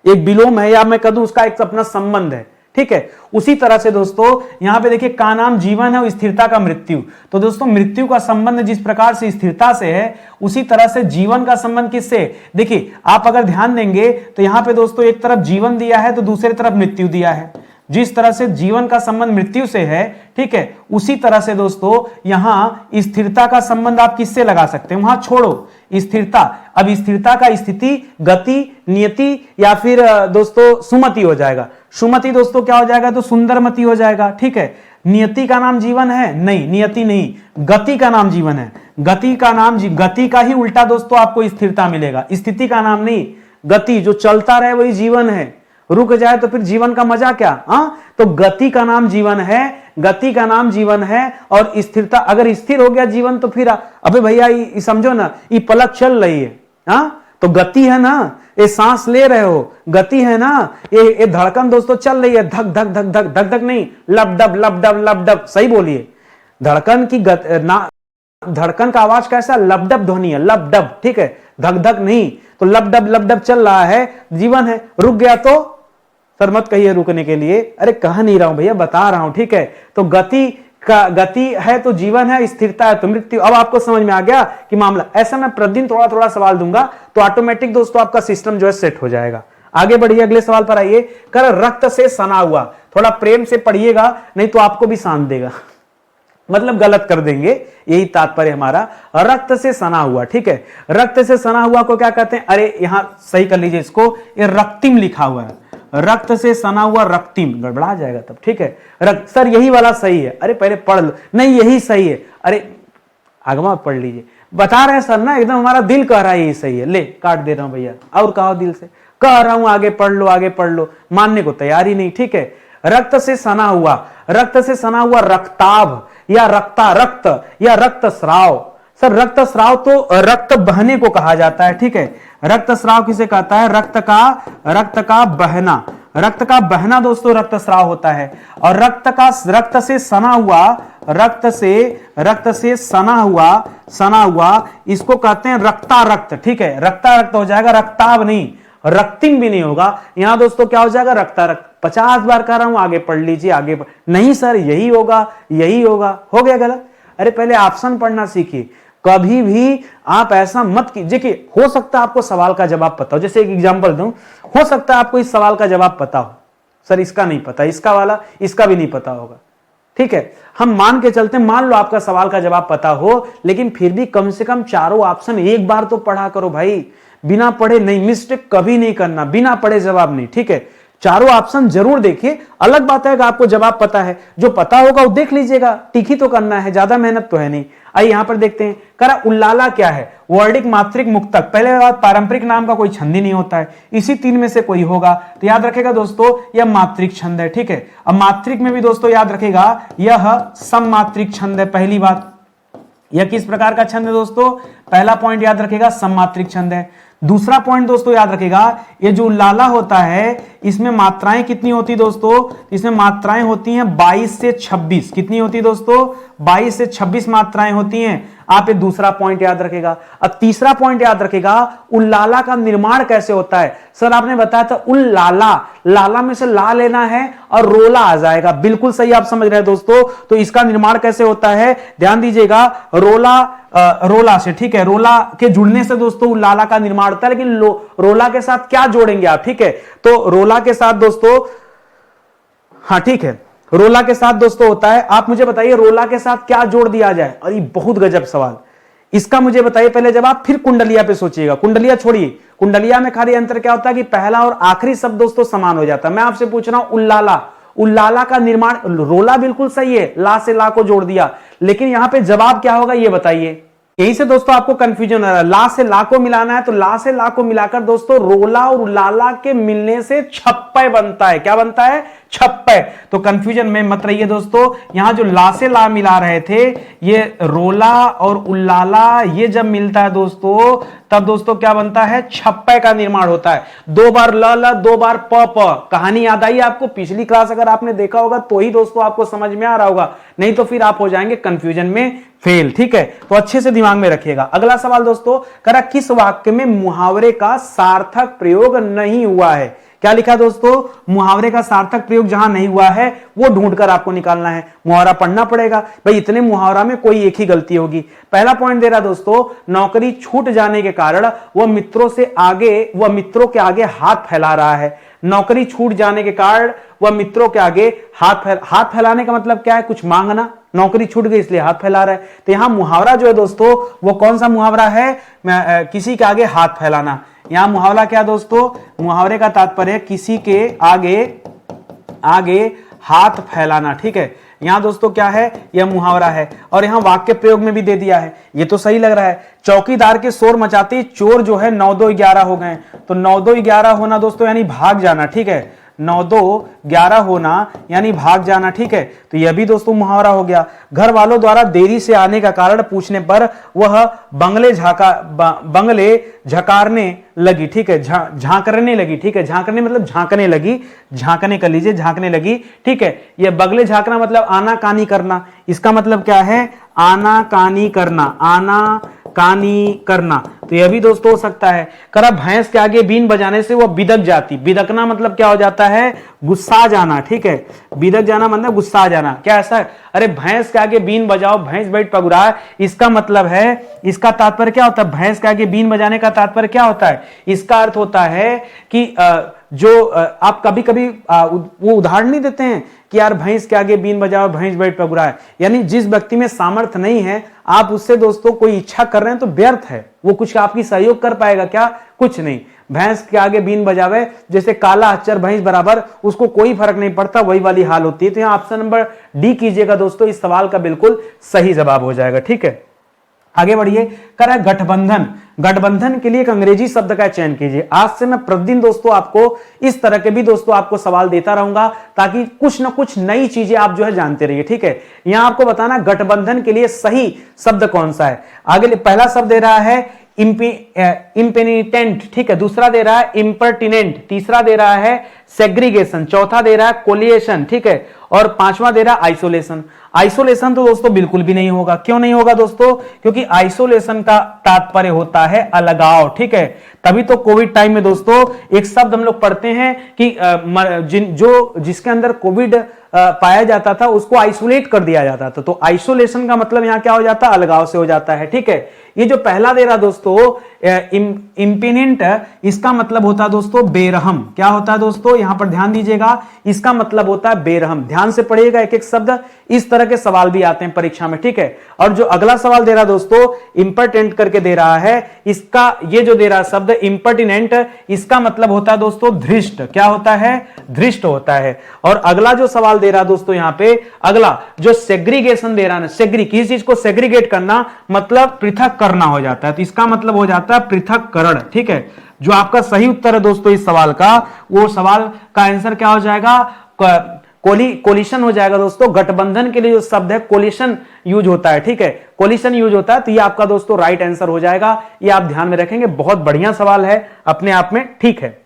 [SPEAKER 1] एक विलोम है, या मैं कह दूं उसका एक अपना संबंध है, ठीक है। उसी तरह से दोस्तों यहां पे देखिए, का नाम जीवन है और स्थिरता का मृत्यु। तो दोस्तों मृत्यु का संबंध जिस प्रकार से स्थिरता से है, उसी तरह से जीवन का संबंध किससे? देखिए आप अगर ध्यान देंगे तो यहां पे दोस्तों एक तरफ जीवन दिया है तो दूसरी तरफ मृत्यु दिया है। जिस तरह से जीवन का संबंध मृत्यु से है, ठीक है, उसी तरह से दोस्तों यहां स्थिरता का संबंध आप किससे लगा सकते हैं? वहां छोड़ो स्थिरता। अब स्थिरता का स्थिति, गति, नियति या फिर दोस्तों सुमति हो जाएगा। सुमति दोस्तों क्या हो जाएगा? तो सुंदरमति हो जाएगा, ठीक है। नियति का नाम जीवन है? नहीं, नियति नहीं, गति का नाम जीवन है। गति का नाम गति का ही उल्टा दोस्तों आपको स्थिरता मिलेगा। स्थिति का नाम नहीं, गति जो चलता रहे वही जीवन है, रुक जाए तो फिर जीवन का मजा क्या? तो गति का नाम जीवन है, गति का नाम जीवन है। और स्थिरता, अगर स्थिर हो गया जीवन तो फिर अबे भैया ये समझो ना, ये पलक चल रही है, तो गति है ना, ये सांस ले रहे हो, गति है ना, ये धड़कन दोस्तों चल रही है, धक धक धक धक धक धक नहीं, लपडब लपडब लपडब, सही बोलिए। धड़कन की धड़कन का आवाज कैसा? लपडब ध्वनि है, लपडब, ठीक है, धक धक नहीं। तो लपडब लपडब चल रहा है, जीवन है। रुक गया तो सर मत कहिए रुकने के लिए, अरे कह नहीं रहा हूं भैया, बता रहा हूं, ठीक है। तो गति है तो जीवन है, स्थिरता है तो मृत्यु। अब आपको समझ में आ गया कि मामला ऐसा। मैं प्रतिदिन थोड़ा थोड़ा सवाल दूंगा तो ऑटोमेटिक दोस्तों आपका सिस्टम जो है सेट हो जाएगा। आगे बढ़िए, अगले सवाल पर आइए। कर रक्त से सना हुआ, थोड़ा प्रेम से पढ़िएगा नहीं तो आपको भी शांत देगा, मतलब गलत कर देंगे, यही तात्पर्य हमारा। रक्त से सना हुआ, ठीक है। रक्त से सना हुआ को क्या कहते हैं? अरे यहां सही कर लीजिए इसको, ये रक्तिम लिखा हुआ है, रक्त से सना हुआ रक्तिम, गड़बड़ा जाएगा तब, ठीक है। रक्त, सर यही वाला सही है, अरे पहले पढ़ लो, नहीं यही सही है, अरे आगमा पढ़ लीजिए, बता रहे हैं सर ना, एकदम हमारा दिल कह रहा है यही सही है, ले काट दे रहा हूं भैया, और कहो दिल से, कह रहा हूं आगे पढ़ लो, आगे पढ़ लो, मानने को तैयार ही नहीं, ठीक है। रक्त से सना हुआ, रक्त से सना हुआ रक्ताभ या रक्त या रक्त स्राव। सर रक्त स्राव तो रक्त बहने को कहा जाता है, ठीक है। रक्त स्राव किसे कहता है? रक्त का बहना, रक्त का बहना दोस्तों रक्त स्राव होता है। और रक्त से सना हुआ, रक्त से सना हुआ इसको कहते हैं रक्तारक्त, ठीक है। रक्तारक्त हो जाएगा, रक्ताभ नहीं, रक्तिम भी नहीं होगा। यहां दोस्तों क्या हो जाएगा? रक्तारक्त। 50 बार कह रहा हूं आगे पढ़ लीजिए, आगे नहीं सर यही होगा, यही होगा, हो गया गलत। अरे पहले ऑप्शन पढ़ना सीखिए, कभी भी आप ऐसा मत कीजिए कि हो सकता है आपको सवाल का जवाब पता हो। जैसे एक एग्जांपल दूं, हो सकता है आपको इस सवाल का जवाब पता हो, सर इसका नहीं पता, इसका वाला, इसका भी नहीं पता होगा, ठीक है। हम मान के चलते, मान लो आपका सवाल का जवाब पता हो, लेकिन फिर भी कम से कम चारों ऑप्शन एक बार तो पढ़ा करो भाई, बिना पढ़े नहीं, मिस्टेक कभी नहीं करना, बिना पढ़े जवाब नहीं, ठीक है। चारों ऑप्शन जरूर देखिए। अलग बात है कि आपको जवाब पता है, जो पता होगा वो देख लीजिएगा, टिक ही तो करना है, ज्यादा मेहनत तो है नहीं। आइए यहां पर देखते हैं, करा उल्लाला क्या है? वर्डिक, मात्रिक, मुक्तक। पहले बात, पारंपरिक नाम का कोई छंद ही नहीं होता है, इसी तीन में से कोई होगा, तो याद रखेगा दोस्तों यह मात्रिक छंद है, ठीक है। अब मात्रिक में भी दोस्तों याद रखेगा यह सममात्रिक छंद है। पहली बात, यह किस प्रकार का छंद है दोस्तों? पहला पॉइंट याद रखेगा, सममात्रिक छंद है। दूसरा पॉइंट दोस्तों याद रखेगा, ये जो उल्लाला होता है इसमें मात्राएं कितनी होती दोस्तों? इसमें मात्राएं होती हैं 22 से 26। कितनी होती दोस्तों? 22 से 26 मात्राएं होती हैं। आप ये दूसरा पॉइंट याद रखेगा। अब तीसरा पॉइंट याद रखेगा, उल्लाला का निर्माण कैसे होता है? सर आपने बताया था उल्लाला, लाला में से ला लेना है और रोला आ जाएगा, बिल्कुल सही आप समझ रहे हैं दोस्तों। तो इसका निर्माण कैसे होता है? ध्यान दीजिएगा, रोला से, ठीक है, रोला के जुड़ने से दोस्तों उल्लाला का निर्माण होता है। लेकिन रोला के साथ क्या जोड़ेंगे आप? ठीक है, तो रोला के साथ दोस्तों, हाँ ठीक है, रोला के साथ दोस्तों होता है। आप मुझे बताइए रोला के साथ क्या जोड़ दिया जाए? अरे बहुत गजब सवाल, इसका मुझे बताइए पहले जवाब, फिर कुंडलिया पे सोचिएगा। कुंडलिया छोड़िए, कुंडलिया में खाली अंतर क्या होता है कि पहला और आखिरी शब्द दोस्तों समान हो जाता है। मैं आपसे पूछ रहा हूं उल्लाला, उल्लाला का निर्माण, रोला बिल्कुल सही है, ला से ला को जोड़ दिया, लेकिन यहां पे जवाब क्या होगा ये बताइए। यही से दोस्तों आपको कंफ्यूजन हो रहा है, ला से ला को मिलाना है, तो ला से ला को मिलाकर दोस्तों रोला और उल्लाला के मिलने से छप्पय बनता है। क्या बनता है? छप्पय। तो कंफ्यूजन में मत रहिए दोस्तों, यहां जो ला से ला मिला रहे थे, ये रोला और उल्लाला ये जब मिलता है दोस्तों, तब दोस्तों क्या बनता है? छप्पय का निर्माण होता है। दो बार ल, दो बार प। कहानी याद आई आपको? पिछली क्लास अगर आपने देखा होगा तो ही दोस्तों आपको समझ में आ रहा होगा, नहीं तो फिर आप हो जाएंगे कंफ्यूजन में फेल। ठीक है, तो अच्छे से दिमाग में रखिएगा। अगला सवाल दोस्तों, करा किस वाक्य में मुहावरे का सार्थक प्रयोग नहीं हुआ है? क्या लिखा दोस्तों? मुहावरे का सार्थक प्रयोग जहां नहीं हुआ है वो ढूंढकर आपको निकालना है। मुहावरा पढ़ना पड़ेगा भाई, इतने मुहावरा में कोई एक ही गलती होगी। पहला पॉइंट दे रहा दोस्तों, नौकरी छूट जाने के कारण वह मित्रों के आगे हाथ फैला रहा है। नौकरी छूट जाने के कारण वह मित्रों के आगे हाथ फैलाने का मतलब क्या है? कुछ मांगना। नौकरी छूट गई इसलिए हाथ फैला रहा है। तो यहां मुहावरा जो है दोस्तों वो कौन सा मुहावरा है? किसी के आगे हाथ फैलाना। यहां मुहावरा क्या दोस्तों? मुहावरे का तात्पर्य किसी के आगे हाथ फैलाना। ठीक है, यहां दोस्तों क्या है? यह मुहावरा है और यहां वाक्य प्रयोग में भी दे दिया है। ये तो सही लग रहा है। चौकीदार के शोर मचाते चोर जो है 9-2-11 हो गए। तो 9-2-11 होना दोस्तों यानी भाग जाना। ठीक है, 9-2-11 होना यानी भाग जाना। ठीक है, तो यह भी दोस्तों मुहावरा हो गया। घर वालों द्वारा देरी से आने का कारण पूछने पर वह बंगले झकारने लगी। ठीक है, झांकने लगी। ठीक है, झांकने मतलब झांकने लगी, झांकने कर लीजिए, झांकने लगी। ठीक है, यह बगले झांकना मतलब आनाकानी करना। इसका मतलब क्या है? आनाकानी करना, आनाकानी करना। तो यह भी दोस्तों हो सकता है। करा भैंस के आगे बीन बजाने से वह बिदक जाती। बिदकना मतलब क्या हो जाता है? गुस्सा जाना। ठीक है, बिदक जाना मतलब गुस्सा जाना। क्या ऐसा है? अरे भैंस के आगे बीन बजाओ, भैंस बैठ पगुराए, इसका मतलब है, इसका तात्पर्य क्या होता है? भैंस के आगे बीन बजाने का तात्पर्य क्या होता है? इसका अर्थ होता है कि आप कभी कभी वो उदाहरण नहीं देते हैं कि यार भैंस के आगे बीन बजाओ, भैंस बैठ पगुराए। यानी जिस व्यक्ति में सामर्थ्य नहीं है, आप उससे दोस्तों कोई इच्छा कर रहे हैं तो व्यर्थ है। वो कुछ आपकी सहयोग कर पाएगा क्या? कुछ नहीं। भैंस के आगे बीन बजावे, जैसे काला अक्षर भैंस बराबर, उसको कोई फर्क नहीं पड़ता, वही वाली हाल होती है। तो यहां ऑप्शन नंबर डी कीजिएगा दोस्तों, इस सवाल का बिल्कुल सही जवाब हो जाएगा। ठीक है, आगे बढ़िए। कह रहा है गठबंधन। गठबंधन के लिए एक अंग्रेजी शब्द का चयन कीजिए। आज से मैं प्रतिदिन दोस्तों आपको इस तरह के भी दोस्तों आपको सवाल देता रहूंगा, ताकि कुछ ना कुछ नई चीजें आप जो है जानते रहिए। ठीक है, यहां आपको बताना गठबंधन के लिए सही शब्द कौन सा है। आगे पहला शब्द दे रहा है इम्पेनिटेंट। ठीक है, दूसरा दे रहा है इम्पर्टिनेंट, तीसरा दे रहा है सेग्रीगेशन, चौथा दे रहा है कोलिएशन। ठीक है, और पांचवा दे रहा है आइसोलेशन। आइसोलेशन तो दोस्तों बिल्कुल भी नहीं होगा। क्यों नहीं होगा दोस्तों? क्योंकि आइसोलेशन का तात्पर्य होता है अलगाव। ठीक है, तभी तो कोविड टाइम में दोस्तों एक शब्द हम लोग पढ़ते हैं कि जिसके अंदर कोविड पाया जाता था उसको आइसोलेट कर दिया जाता था। तो आइसोलेशन का मतलब यहां क्या हो जाता है? अलगाव से हो जाता है। ठीक है, ये जो पहला दे रहा दोस्तों इम्पिनेंट, इसका मतलब होता है दोस्तों बेरहम। क्या होता है दोस्तों? यहां पर ध्यान दीजिएगा, इसका मतलब होता है बेरहम। ध्यान से पढ़िएगा एक एक शब्द, इस तरह के सवाल भी आते हैं परीक्षा में। ठीक है, और जो अगला सवाल दे रहा दोस्तों इम्पर्टेंट करके दे रहा है, इसका ये जो दे रहा शब्द इम्पर्टिनेंट, इसका मतलब होता है दोस्तों धृष्ट। क्या होता है? धृष्ट होता है। और अगला जो सवाल दे रहा दोस्तों यहां पे, अगला जो सेग्रीगेशन दे रहा है, किसी चीज को सेग्रीगेट करना मतलब पृथक करना हो जाता है, तो इसका मतलब हो जाता है पृथककरण। ठीक है, जो आपका सही उत्तर है दोस्तों इस सवाल का, वो सवाल का आंसर क्या हो जाएगा? कोलिशन हो जाएगा दोस्तों। गठबंधन के लिए जो शब्द है कोलिशन यूज होता है। ठीक है, कोलिशन यूज होता है, तो ये आपका दोस्तों राइट आंसर हो जाएगा। ये आप ध्यान में रखेंगे, बहुत बढ़िया सवाल है अपने आप में। ठीक है,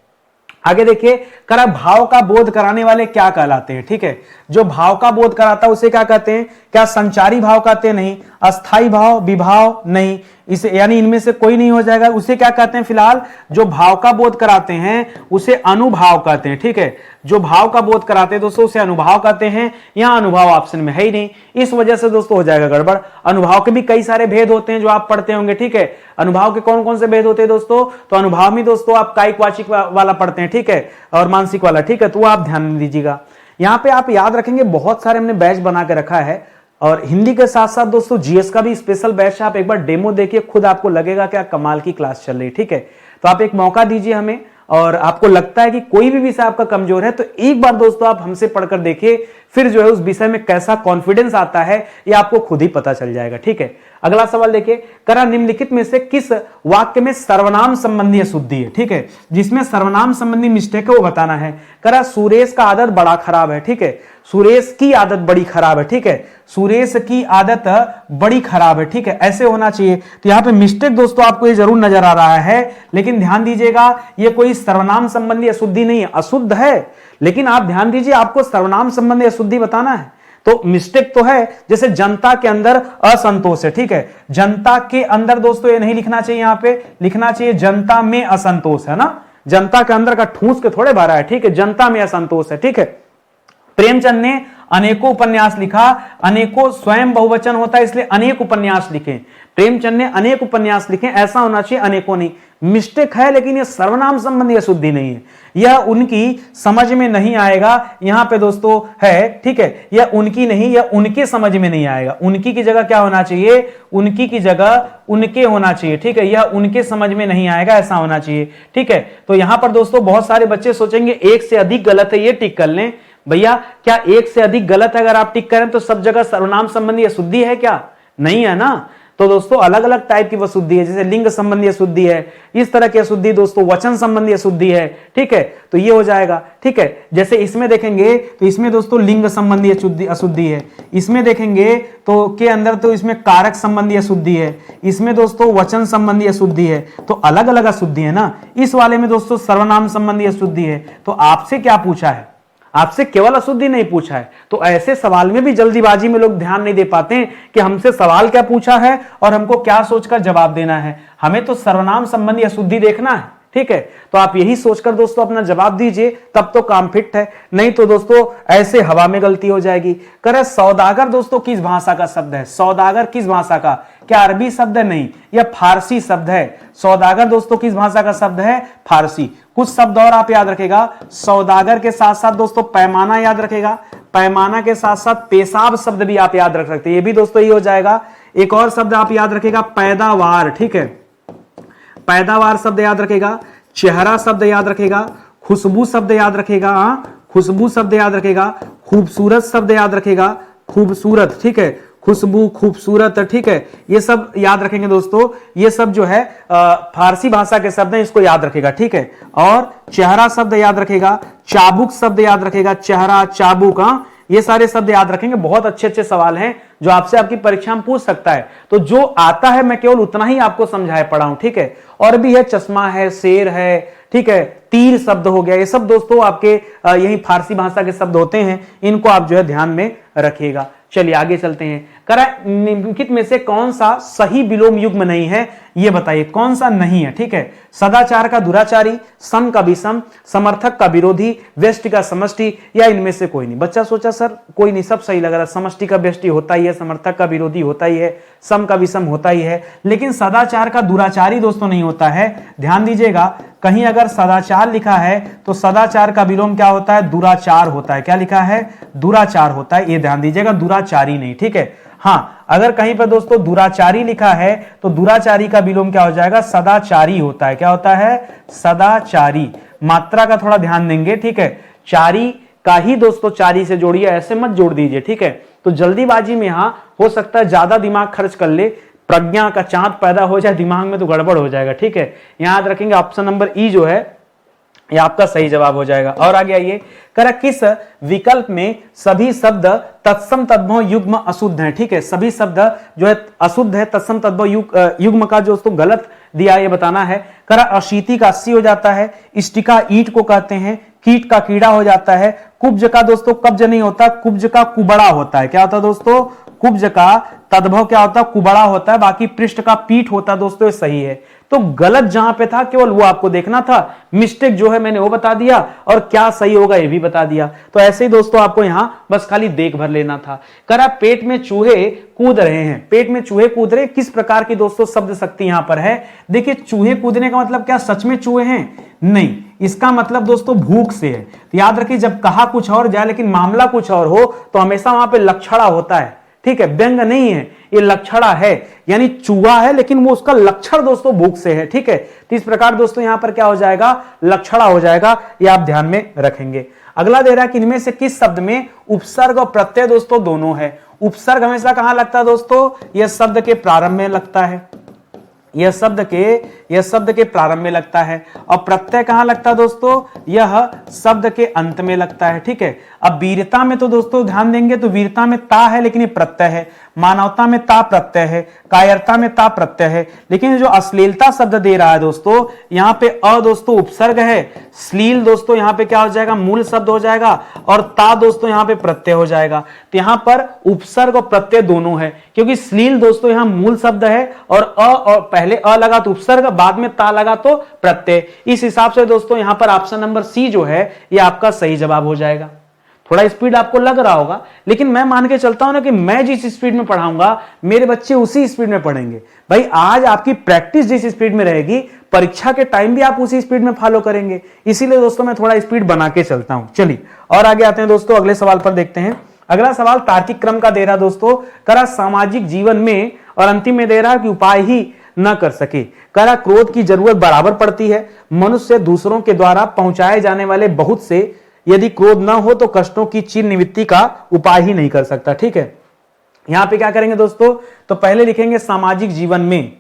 [SPEAKER 1] आगे देखिए। करा भाव का बोध कराने वाले क्या कहलाते हैं? ठीक है, जो भाव का बोध कराता है उसे क्या कहते हैं? क्या संचारी भाव कहते हैं? नहीं। अस्थाई भाव, विभाव? नहीं। इसे यानी इनमें से कोई नहीं हो जाएगा। उसे क्या कहते हैं? फिलहाल जो भाव का बोध कराते हैं उसे अनुभाव कहते हैं। ठीक है, जो भाव का बोध कराते हैं दोस्तों उसे अनुभाव कहते हैं। यहां अनुभाव ऑप्शन में है ही नहीं, इस वजह से दोस्तों हो जाएगा गड़बड़। अनुभाव के भी कई सारे भेद होते हैं जो आप पढ़ते होंगे। ठीक है, अनुभाव के कौन कौन से भेद होते हैं दोस्तों? तो अनुभाव में दोस्तों आप कायिक वाचिक वाला पढ़ते हैं। ठीक है, और मानसिक वाला। ठीक है, तो आप ध्यान दीजिएगा। यहां पे आप याद रखेंगे, बहुत सारे हमने बैच बना के रखा है, और हिंदी के साथ साथ दोस्तों जीएस का भी स्पेशल बैच है। आप एक बार डेमो देखिए, खुद आपको लगेगा क्या कमाल की क्लास चल रही है। ठीक है, तो आप एक मौका दीजिए हमें, और आपको लगता है कि कोई भी विषय आपका कमजोर है तो एक बार दोस्तों आप हमसे पढ़कर देखिए, फिर जो है उस विषय में कैसा कॉन्फिडेंस आता है ये आपको खुद ही पता चल जाएगा। ठीक है, अगला सवाल देखिए। करा निम्नलिखित में से किस वाक्य में सर्वनाम संबंधी अशुद्धि है? ठीक है, जिसमें सर्वनाम संबंधी मिस्टेक है वो बताना है। करा सुरेश का आदत बड़ा खराब है। ठीक है, सुरेश की आदत बड़ी खराब है। ठीक है, सुरेश की आदत बड़ी खराब है। ठीक है, ऐसे होना चाहिए। तो यहां पे मिस्टेक दोस्तों आपको ये जरूर नजर आ रहा है, लेकिन ध्यान दीजिएगा ये कोई सर्वनाम संबंधी अशुद्धि नहीं है, अशुद्ध है, लेकिन आप ध्यान दीजिए आपको सर्वनाम संबंधी अशुद्धि बताना है। तो मिस्टेक तो है, जैसे जनता के अंदर असंतोष है। ठीक है, जनता के अंदर दोस्तों ये नहीं लिखना चाहिए, यहां पे लिखना चाहिए जनता में असंतोष है ना, जनता के अंदर का ठूस के थोड़े भरा है। ठीक है, जनता में असंतोष है। ठीक है, प्रेमचंद ने अनेकों उपन्यास लिखा, अनेकों स्वयं बहुवचन होता है इसलिए अनेक उपन्यास लिखे। प्रेमचंद ने अनेक उपन्यास लिखे, ऐसा होना चाहिए अनेकों नहीं। मिस्टेक है लेकिन यह सर्वनाम संबंधी अशुद्धि नहीं है, यह उनकी समझ में नहीं आएगा यहां पे दोस्तों है, ठीक है। यह उनकी नहीं, यह उनके समझ में नहीं आएगा। उनकी की जगह क्या होना चाहिए, उनकी की जगह उनके होना चाहिए, ठीक है। यह उनके समझ में नहीं आएगा, ऐसा होना चाहिए, ठीक है। तो यहां पर दोस्तों बहुत सारे बच्चे सोचेंगे एक से अधिक गलत है, ये टिक कर लें। भैया क्या एक से अधिक गलत है अगर आप टिक करें तो सब जगह सर्वनाम संबंधी अशुद्धि है क्या? नहीं है ना। तो दोस्तों अलग अलग टाइप की अशुद्धि है, जैसे लिंग संबंधी अशुद्धि है, इस तरह की अशुद्धि दोस्तों वचन संबंधी अशुद्धि है, ठीक है। तो ये हो जाएगा, ठीक है। जैसे इसमें देखेंगे तो इसमें दोस्तों लिंग संबंधी अशुद्धि है, इसमें देखेंगे तो के अंदर तो इसमें कारक संबंधी अशुद्धि है, इसमें दोस्तों वचन संबंधी अशुद्धि है। तो अलग अलग अशुद्धि है ना। इस वाले में दोस्तों सर्वनाम संबंधी अशुद्धि है। तो आपसे क्या पूछा है, आपसे केवल अशुद्धि नहीं पूछा है। तो ऐसे सवाल में भी जल्दीबाजी में लोग ध्यान नहीं दे पाते हैं कि हमसे सवाल क्या पूछा है और हमको क्या सोचकर जवाब देना है। हमें तो सर्वनाम संबंधी अशुद्धि देखना है, ठीक है। तो आप यही सोचकर दोस्तों अपना जवाब दीजिए, तब तो काम फिट है। नहीं तो दोस्तों ऐसे हवा में गलती हो जाएगी। करे सौदागर दोस्तों किस भाषा का शब्द है? सौदागर किस भाषा का? क्या अरबी शब्द है? नहीं, यह फारसी शब्द है। सौदागर दोस्तों किस भाषा का शब्द है? फारसी। कुछ शब्द और आप याद रखेगा, सौदागर के साथ साथ दोस्तों पैमाना याद रखेगा, पैमाना के साथ साथ पेशाब शब्द भी आप याद रख सकते हैं, ये भी दोस्तों ये हो जाएगा। एक और शब्द आप याद रखेगा पैदावार, ठीक है। पैदावार शब्द याद रखेगा, चेहरा शब्द याद रखेगा, खुशबू शब्द याद रखेगा, खुशबू शब्द याद रखेगा, खूबसूरत शब्द याद रखेगा, खूबसूरत, ठीक है। खुशबू, खूबसूरत, ठीक है। ये सब याद रखेंगे दोस्तों। ये सब जो है फारसी भाषा के शब्द हैं, इसको याद रखेगा, ठीक है। और चेहरा शब्द याद रखेगा, चाबुक शब्द याद रखेगा, चेहरा, चाबुक, ये सारे शब्द याद रखेंगे। बहुत अच्छे अच्छे सवाल हैं जो आपसे आपकी परीक्षा में पूछ सकता है। तो जो आता है मैं केवल उतना ही आपको समझाए पढ़ा हूं, ठीक है। और भी है, चश्मा है, शेर है, ठीक है, तीर शब्द हो गया, ये सब दोस्तों आपके यही फारसी भाषा के शब्द होते हैं, इनको आप जो है ध्यान में रखिएगा। चलिए आगे चलते हैं। करा निम्नलिखित में से कौन सा सही विलोम युग्म नहीं है, ये बताइए कौन सा नहीं है, ठीक है। सदाचार का दुराचारी, सम का विषम, समर्थक का विरोधी, व्यष्टि का समष्टि, या इनमें से कोई नहीं। बच्चा सोचा सर कोई नहीं, सब सही लग रहा है। समष्टि का व्यष्टि होता ही है, समर्थक का विरोधी होता ही है, सम का विषम होता ही है, लेकिन सदाचार का दुराचारी दोस्तों नहीं होता है। ध्यान दीजिएगा, कहीं अगर सदाचार लिखा है तो सदाचार का विलोम क्या होता है? दुराचार होता है। क्या लिखा है? दुराचार होता है, ये ध्यान दीजिएगा, दुराचारी नहीं, ठीक है। हाँ, अगर कहीं पर दोस्तों दुराचारी लिखा है तो दुराचारी का विलोम क्या हो जाएगा? सदाचारी होता है। क्या होता है? सदाचारी। मात्रा का थोड़ा ध्यान देंगे, ठीक है। चारी का ही दोस्तों चारी से जोड़िए, ऐसे मत जोड़ दीजिए, ठीक है। तो जल्दीबाजी में यहां हो सकता है ज्यादा दिमाग खर्च कर ले, प्रज्ञा का चांद पैदा हो जाए दिमाग में, तो गड़बड़ हो जाएगा, ठीक है। याद रखेंगे ऑप्शन नंबर ई जो है ये आपका सही जवाब हो जाएगा। और आगे आइए, करा किस विकल्प में सभी शब्द तत्सम तद्भव युग्म अशुद्ध हैं, ठीक है। सभी शब्द जो है अशुद्ध है, तत्सम तद्भव युग्म का जो दोस्तों गलत दिया ये बताना है। करा अशीति का 80 हो जाता है, इष्टिका ईट को कहते हैं, कीट का कीड़ा हो जाता है, कुब्ज का दोस्तों कब्ज नहीं होता, कुब्ज का कुबड़ा होता है। क्या होता है दोस्तों? कुब्ज का तद्भव क्या होता है? कुबड़ा होता है। बाकी पृष्ठ का पीठ होता है दोस्तों, ये सही है। तो गलत जहां पे था केवल वो आपको देखना था, मिस्टेक जो है मैंने वो बता दिया और क्या सही होगा ये भी बता दिया। तो ऐसे ही दोस्तों आपको यहां बस खाली देख भर लेना था। करा पेट में चूहे कूद रहे हैं, पेट में चूहे कूद रहे, किस प्रकार की दोस्तों शब्द शक्ति यहां पर है? देखिए चूहे कूदने का मतलब क्या सच में चूहे हैं? नहीं, इसका मतलब दोस्तों भूख से है। तो याद रखिए जब कहा कुछ और जाए लेकिन मामला कुछ और हो तो हमेशा वहां पे लक्षणा होता है, ठीक है, व्यंग नहीं है, ये लक्षणा है, यानी चूहा है लेकिन वो उसका लक्षण दोस्तों भूख से है, ठीक है। तो इस प्रकार दोस्तों यहां पर क्या हो जाएगा? लक्षणा हो जाएगा, ये आप ध्यान में रखेंगे। अगला दे रहा है कि इनमें से किस शब्द में उपसर्ग और प्रत्यय दोस्तों दोनों है। उपसर्ग हमेशा कहां लगता है दोस्तों? यह शब्द के प्रारंभ में लगता है, यह शब्द के प्रारंभ में लगता है। और प्रत्यय कहां लगता है दोस्तों? यह शब्द के अंत में लगता है, ठीक है। अब वीरता में तो दोस्तों ध्यान देंगे तो वीरता में ता है लेकिन ये प्रत्यय है, मानवता में ता प्रत्यय है, कायरता में ता प्रत्यय है। लेकिन जो अश्लीलता शब्द दे रहा है दोस्तों, यहां पे अ दोस्तों उपसर्ग है, श्लील दोस्तों यहां पे क्या हो जाएगा? मूल शब्द हो जाएगा, और ता दोस्तों यहां पे प्रत्यय हो जाएगा। तो यहां पर उपसर्ग और प्रत्यय दोनों है, क्योंकि श्लील दोस्तों यहां मूल शब्द है और पहले अ लगा तो उपसर्ग, बाद में ता लगा तो प्रत्यय। इस हिसाब से दोस्तों यहां पर ऑप्शन नंबर सी जो है ये आपका सही जवाब हो जाएगा। थोड़ा स्पीड आपको लग रहा होगा, लेकिन मैं मान के चलता हूं ना कि मैं जिस स्पीड में पढ़ाऊंगा मेरे बच्चे उसी स्पीड में पढ़ेंगे। भाई आज आपकी प्रैक्टिस जिस स्पीड में रहेगी, परीक्षा के टाइम भी आप उसी स्पीड में फॉलो करेंगे। इसीलिए दोस्तों मैं थोड़ा स्पीड बना के चलता हूं। चलिए और आगे आते हैं दोस्तों, अगले सवाल पर देखते हैं। अगला सवाल तार्किक क्रम का दे रहा दोस्तों, करा सामाजिक जीवन में, और अंतिम में दे रहा कि उपाय ही न कर सके। करा क्रोध की जरूरत बराबर पड़ती है, मनुष्य दूसरों के द्वारा पहुंचाए जाने वाले बहुत से, यदि क्रोध ना हो तो कष्टों की चिर निवृत्ति का उपाय ही नहीं कर सकता। ठीक है, यहां पे क्या करेंगे दोस्तों, तो पहले लिखेंगे सामाजिक जीवन में,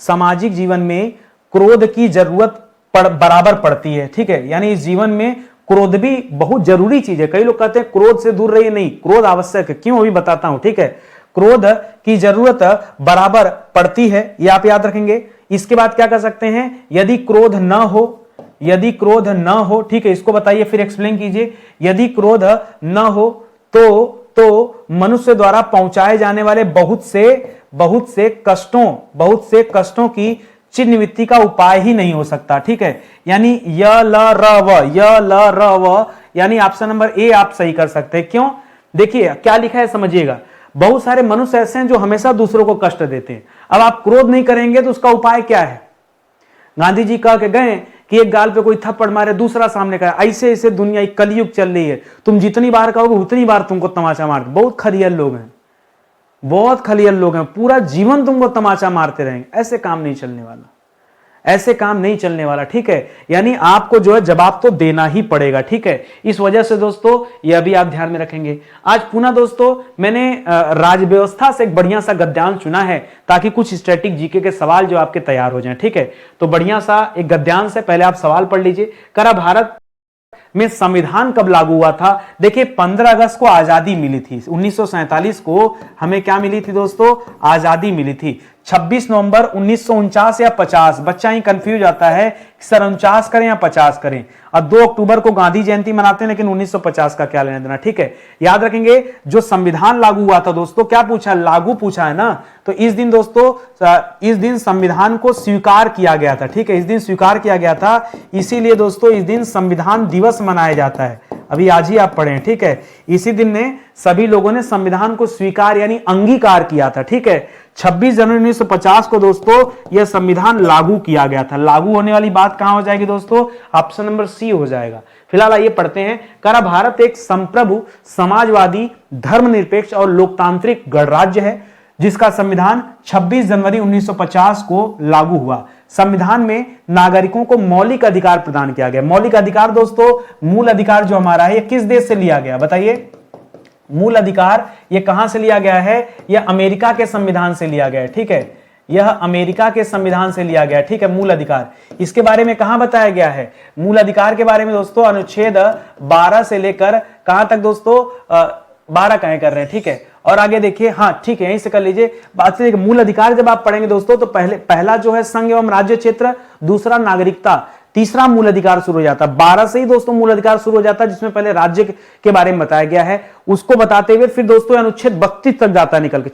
[SPEAKER 1] सामाजिक जीवन में क्रोध की जरूरत बराबर पड़ती है। ठीक है, यानी इस जीवन में क्रोध भी बहुत जरूरी चीज है। कई लोग कहते हैं क्रोध से दूर रहिए, नहीं, क्रोध आवश्यक है। क्यों, अभी बताता हूं। ठीक है, क्रोध की जरूरत बराबर पड़ती है, ये आप याद रखेंगे। इसके बाद क्या कर सकते हैं, यदि क्रोध न हो, यदि क्रोध न हो, ठीक है, इसको बताइए फिर एक्सप्लेन कीजिए। यदि क्रोध न हो तो मनुष्य द्वारा पहुंचाए जाने वाले बहुत से कष्टों की चिर निवृत्ति का उपाय ही नहीं हो सकता। ठीक है, यानी य ल र व, यानी ऑप्शन नंबर ए आप सही कर सकते हैं। क्यों, देखिए क्या लिखा है समझिएगा। बहुत सारे मनुष्य ऐसे हैं जो हमेशा दूसरों को कष्ट देते हैं। अब आप क्रोध नहीं करेंगे तो उसका उपाय क्या है। गांधी जी कह के गए कि एक गाल पे कोई थप्पड़ मारे दूसरा सामने का, ऐसे ऐसे दुनिया कलयुग चल रही है, तुम जितनी बार कहोगे उतनी बार तुमको तमाचा मार। बहुत खलियल लोग हैं, बहुत खलियल लोग हैं, पूरा जीवन तुमको तमाचा मारते रहेंगे। ऐसे काम नहीं चलने वाला, ऐसे काम नहीं चलने वाला। ठीक है, यानी आपको जो है जवाब तो देना ही पड़ेगा। ठीक है, इस वजह से दोस्तों यह भी आप ध्यान में रखेंगे। आज पुनः दोस्तों मैंने राज्य व्यवस्था से एक बढ़िया सा गद्यांश चुना है ताकि कुछ स्टैटिक जीके के सवाल जो आपके तैयार हो जाएं। ठीक है, तो बढ़िया सा एक गद्यांश है, पहले आप सवाल पढ़ लीजिए। करा भारत में संविधान कब लागू हुआ था। देखिए 15 अगस्त को आजादी मिली थी, 1947 को हमें क्या मिली थी दोस्तों, आजादी मिली थी। 26 नवंबर 1949 या 50, बच्चा ही कंफ्यूज आता है कि सर 49 करें या 50 करें। अब 2 अक्टूबर को गांधी जयंती मनाते हैं, लेकिन 1950 का क्या लेना देना। ठीक है, याद रखेंगे जो संविधान लागू हुआ था दोस्तों, क्या पूछा, लागू पूछा है ना। तो इस दिन दोस्तों, इस दिन संविधान को स्वीकार किया गया था। ठीक है, इस दिन स्वीकार किया गया था, इसीलिए दोस्तों इस दिन संविधान दिवस मनाया जाता है। अभी आज ही आप पढ़ें। ठीक है, इसी दिन ने सभी लोगों ने संविधान को स्वीकार यानी अंगीकार किया था। ठीक है, 26 जनवरी 1950 को दोस्तों यह संविधान लागू किया गया था। लागू होने वाली बात कहां हो जाएगी दोस्तों, ऑप्शन नंबर सी हो जाएगा। फिलहाल आइए पढ़ते हैं। करा भारत एक संप्रभु, समाजवादी, धर्मनिरपेक्ष और लोकतांत्रिक गणराज्य है जिसका संविधान 26 जनवरी 1950 को लागू हुआ। संविधान में नागरिकों को मौलिक अधिकार प्रदान किया गया। मौलिक अधिकार दोस्तों, मूल अधिकार जो हमारा है, ये किस देश से लिया गया बताइए। मूल अधिकार ये कहां से लिया गया है, यह अमेरिका के संविधान से लिया गया है। ठीक है, यह अमेरिका के संविधान से लिया गया है। ठीक है, मूल अधिकार इसके बारे में कहां बताया गया है, मूल अधिकार के बारे में दोस्तों अनुच्छेद 12 से लेकर कहां तक दोस्तों, 12 कहें कर रहे हैं। ठीक है, और आगे देखिए, हाँ ठीक है, यहीं से कर लीजिए बात से। मूल अधिकार जब आप पढ़ेंगे दोस्तों तो पहला जो है संघ एवं राज्य क्षेत्र, दूसरा नागरिकता, तीसरा मूल अधिकार शुरू हो जाता है। 12 से ही दोस्तों मूल अधिकार शुरू हो जाता है, जिसमें पहले राज्य के बारे में बताया गया है। उसको बताते हुए फिर दोस्तों अनुच्छेद 32 तक जाता है निकल के,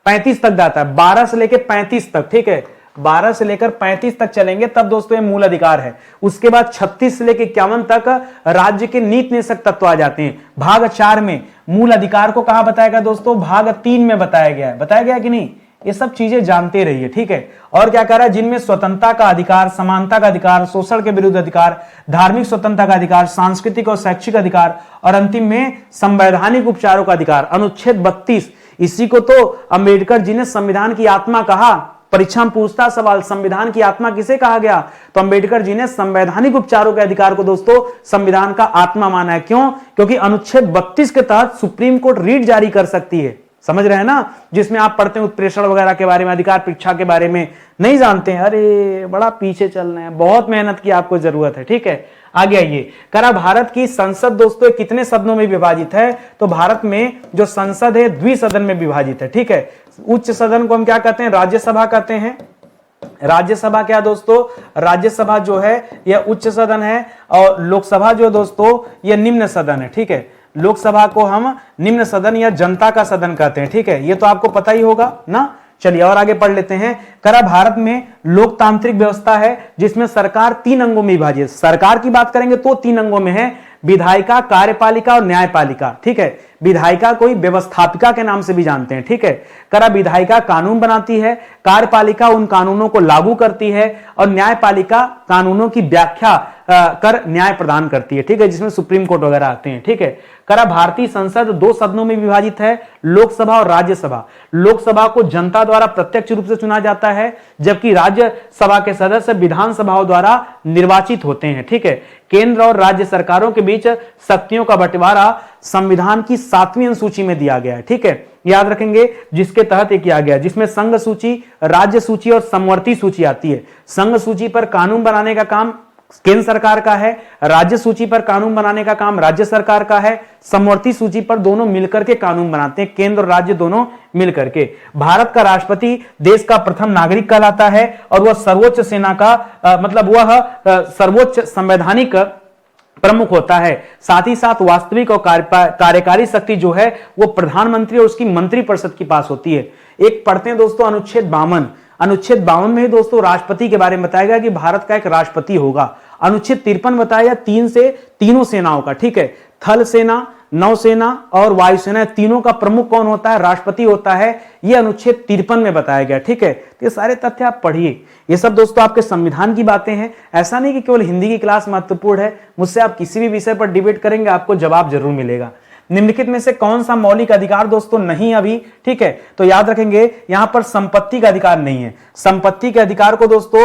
[SPEAKER 1] 35 तक जाता है, 12 से लेकर 35 तक। ठीक है, 12 से लेकर 35 तक चलेंगे तब दोस्तों ये मूल अधिकार है। उसके बाद 36 से लेकर 51 तक राज्य के नीति निषेध तत्व आ जाते हैं। भाग 4 में मूल अधिकार को कहां बताया गया दोस्तों, भाग 3 में बताया गया है। बताया गया कि नहीं, ये सब चीजें जानते रहिए। ठीक है, और क्या कह रहा है, जिनमें स्वतंत्रता का अधिकार, समानता का अधिकार, शोषण के विरुद्ध अधिकार, धार्मिक स्वतंत्रता का अधिकार, सांस्कृतिक और शैक्षिक अधिकार, और अंतिम में संवैधानिक उपचारों का अधिकार। अनुच्छेद 32, इसी को तो अंबेडकर जी ने संविधान की आत्मा कहा। परीक्षा में पूछता सवाल, संविधान की आत्मा किसे कहा गया, तो अंबेडकर जी ने संवैधानिक उपचारों के अधिकार को दोस्तों संविधान का आत्मा माना है। क्यों, क्योंकि अनुच्छेद 32 के तहत सुप्रीम कोर्ट रीट जारी कर सकती है। समझ रहे हैं ना, जिसमें आप पढ़ते हैं उत्प्रेषण वगैरह के बारे में, अधिकार परीक्षा के बारे में नहीं जानते हैं, अरे बड़ा पीछे चल रहे हैं, बहुत मेहनत की आपको जरूरत है। ठीक है, आगे आइए। करा भारत की संसद दोस्तों कितने सदनों में विभाजित है, तो भारत में जो संसद है द्विसदन में विभाजित है। ठीक है, उच्च सदन को हम क्या कहते हैं, राज्यसभा कहते हैं। राज्यसभा क्या दोस्तों, राज्यसभा जो है यह उच्च सदन है, और लोकसभा जो दोस्तों यह निम्न सदन है। ठीक है, लोकसभा को हम निम्न सदन या जनता का सदन कहते हैं। ठीक है, ये तो आपको पता ही होगा ना। चलिए और आगे पढ़ लेते हैं। करा भारत में लोकतांत्रिक व्यवस्था है जिसमें सरकार 3 अंगों में विभाजित है। सरकार की बात करेंगे तो 3 अंगों में है, विधायिका, कार्यपालिका और न्यायपालिका। ठीक है, विधायिका कोई व्यवस्थापिका के नाम से भी जानते हैं। ठीक है, करा विधायिका कानून बनाती है, कार्यपालिका उन कानूनों को लागू करती है और न्यायपालिका कानूनों की व्याख्या कर न्याय प्रदान करती है। ठीक है, जिसमें सुप्रीम कोर्ट वगैरह आते हैं। ठीक है, करा भारतीय संसद 2 सदनों में विभाजित है, लोकसभा और राज्यसभा। लोकसभा को जनता द्वारा प्रत्यक्ष रूप से चुना जाता है, जबकि राज्यसभा के सदस्य विधानसभाओं द्वारा निर्वाचित होते हैं। ठीक है, केंद्र और राज्य सरकारों के बीच शक्तियों का बंटवारा संविधान की 7वीं अनुसूची में दिया गया है। ठीक है, याद रखेंगे, जिसके तहत ये किया गया, जिसमें संघ सूची, राज्य सूची और समवर्ती सूची आती है। संघ सूची पर कानून बनाने का काम केंद्र सरकार का है, राज्य सूची पर कानून बनाने का काम राज्य सरकार का है, समवर्ती सूची पर दोनों मिलकर के कानून बनाते हैं, केंद्र और राज्य दोनों मिलकर के। भारत का राष्ट्रपति देश का प्रथम नागरिक कहलाता है और वह सर्वोच्च सेना का मतलब वह सर्वोच्च संवैधानिक प्रमुख होता है। साथ ही साथ वास्तविक और कार्यकारी शक्ति जो है वो प्रधानमंत्री और उसकी मंत्रिपरिषद के पास होती है। एक पढ़ते हैं दोस्तों अनुच्छेद 52। अनुच्छेद 52 में दोस्तों राष्ट्रपति के बारे में बताया गया कि भारत का एक राष्ट्रपति होगा। अनुच्छेद 53 बताया 3 से तीनों सेनाओं का। ठीक है, थल सेना, नौसेना और वायुसेना, तीनों का प्रमुख कौन होता है? राष्ट्रपति होता है। यह अनुच्छेद 53 में बताया गया। ठीक है, तो ये सारे तथ्य आप पढ़िए। ये सब दोस्तों आपके संविधान की बातें हैं। ऐसा नहीं कि केवल हिंदी की क्लास महत्वपूर्ण है, मुझसे आप किसी भी विषय पर डिबेट करेंगे आपको जवाब जरूर मिलेगा। निम्नलिखित में से कौन सा मौलिक अधिकार दोस्तों नहीं अभी? ठीक है, तो याद रखेंगे यहां पर संपत्ति का अधिकार नहीं है। संपत्ति के अधिकार को दोस्तों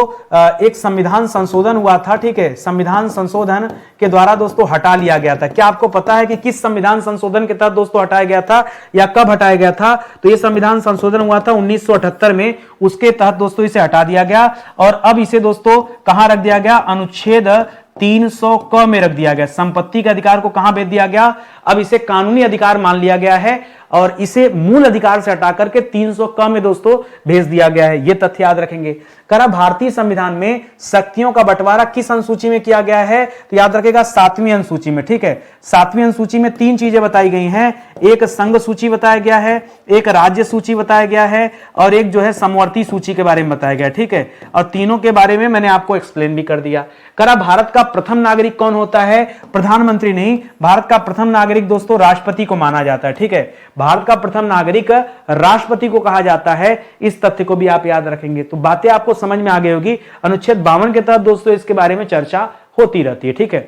[SPEAKER 1] एक संविधान संशोधन हुआ था। ठीक है, संविधान संशोधन के द्वारा दोस्तों हटा लिया गया था। क्या आपको पता है कि किस संविधान संशोधन के तहत दोस्तों हटाया गया था या कब हटाया गया था? तो यह संविधान संशोधन हुआ था 1978 में, उसके तहत दोस्तों इसे हटा दिया गया और अब इसे दोस्तों कहां रख दिया गया? अनुच्छेद 300 क में रख दिया गया। संपत्ति के अधिकार को कहां भेज दिया गया? अब इसे कानूनी अधिकार मान लिया गया है और इसे मूल अधिकार से हटा करके 300 क में दोस्तों भेज दिया गया है। यह तथ्य याद रखेंगे। करा भारतीय संविधान में शक्तियों का बंटवारा किस अनुसूची में किया गया है? तो याद रखेगा 7वीं अनुसूची में। ठीक है, 7वीं अनुसूची में 3 चीजें बताई गई हैं। एक संघ सूची बताया गया है, एक राज्य सूची बताया गया है और एक जो है समवर्ती सूची के बारे में बताया गया। ठीक है, और तीनों के बारे में मैंने आपको एक्सप्लेन भी कर दिया। करा भारत का प्रथम नागरिक कौन होता है? प्रधानमंत्री नहीं, भारत का प्रथम नागरिक दोस्तों राष्ट्रपति को माना जाता है। ठीक है, भारत का प्रथम नागरिक राष्ट्रपति को कहा जाता है। इस तथ्य को भी आप याद रखेंगे तो बातें आपको समझ में आ गई होगी। अनुच्छेद 52 के तहत दोस्तों इसके बारे में चर्चा होती रहती है। ठीक है,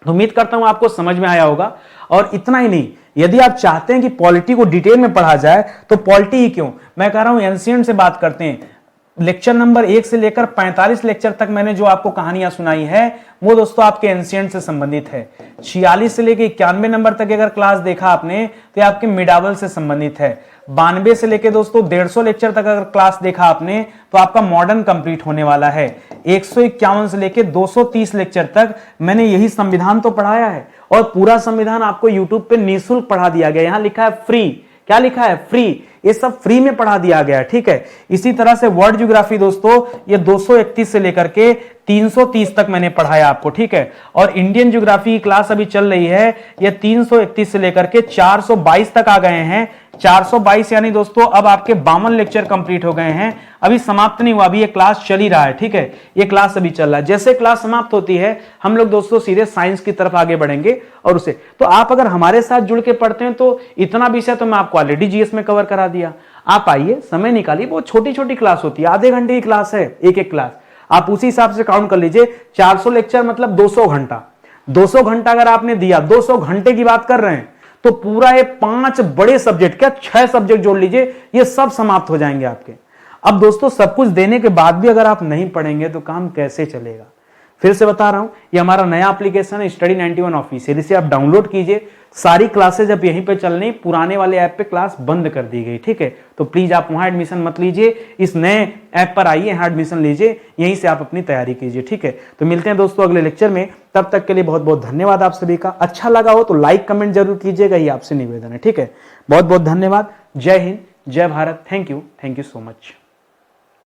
[SPEAKER 1] तो उम्मीद करता हूं आपको समझ में आया होगा। और इतना ही नहीं, यदि आप चाहते हैं कि पॉलिटी को डिटेल में पढ़ा जाए तो पॉलिटी ही क्यों, मैं कह रहा हूं एंशिएंट से बात करते हैं। लेक्चर नंबर 1 से लेकर 45 लेक्चर तक मैंने जो आपको कहानियां सुनाई है वो दोस्तों आपके एंशिएंट से संबंधित है। 46 से लेकर 91 नंबर तक अगर क्लास देखा आपने तो ये आपके मिडावल से संबंधित है। 92 से लेकर दोस्तों 150 लेक्चर तक अगर क्लास देखा आपने तो आपका मॉडर्न कंप्लीट होने वाला है। 151 से लेकर 230 लेक्चर तक मैंने यही संविधान तो पढ़ाया है और पूरा संविधान आपको यूट्यूब पे निःशुल्क पढ़ा दिया गया। यहां लिखा है फ्री। क्या लिखा है? फ्री। ये सब फ्री में पढ़ा दिया गया है। ठीक है, इसी तरह से वर्ल्ड ज्योग्राफी दोस्तों ये 231 से लेकर के 330 तक मैंने पढ़ाया आपको। ठीक है, और इंडियन ज्योग्राफी की क्लास अभी चल रही है, ये 331 से लेकर के 422 तक आ गए हैं। 422 यानी दोस्तों अब आपके 52 लेक्चर कंप्लीट हो गए हैं। अभी समाप्त नहीं हुआ, अभी ये क्लास चल ही रहा है। ठीक है, ये क्लास अभी चल रहा है। जैसे क्लास समाप्त होती है हम लोग दोस्तों सीधे साइंस की तरफ आगे बढ़ेंगे और उसे तो आप अगर हमारे साथ जुड़ के पढ़ते हैं तो इतना विषय तो मैं आपको ऑलरेडी जीएस में कवर करा दिया। आप आइए, समय निकालिए, बहुत छोटी छोटी क्लास होती है, आधे घंटे की क्लास है एक एक क्लास। आप उसी हिसाब से काउंट कर लीजिए। 400 लेक्चर मतलब 200 घंटा। 200 घंटा अगर आपने दिया, 200 घंटे की बात कर रहे हैं तो पूरा ये 5 बड़े सब्जेक्ट, क्या 6 सब्जेक्ट जोड़ लीजिए, ये सब समाप्त हो जाएंगे आपके। अब दोस्तों सब कुछ देने के बाद भी अगर आप नहीं पढ़ेंगे तो काम कैसे चलेगा? फिर से बता रहा हूं, ये हमारा नया एप्लीकेशन है स्टडी 91 ऑफिशियल, इसे आप डाउनलोड कीजिए। सारी क्लासेज अब यहीं पे चल रही, पुराने वाले ऐप पे क्लास बंद कर दी गई। ठीक है, तो प्लीज आप वहां एडमिशन मत लीजिए, इस नए ऐप पर आइए, यहां एडमिशन लीजिए, यहीं से आप अपनी तैयारी कीजिए। ठीक है, तो मिलते हैं दोस्तों अगले लेक्चर में। तब तक के लिए बहुत बहुत धन्यवाद आप सभी का। अच्छा लगा हो तो लाइक कमेंट जरूर कीजिएगा, ये आपसे निवेदन है। ठीक है, बहुत बहुत धन्यवाद। जय हिंद, जय Bharat. Thank you so much.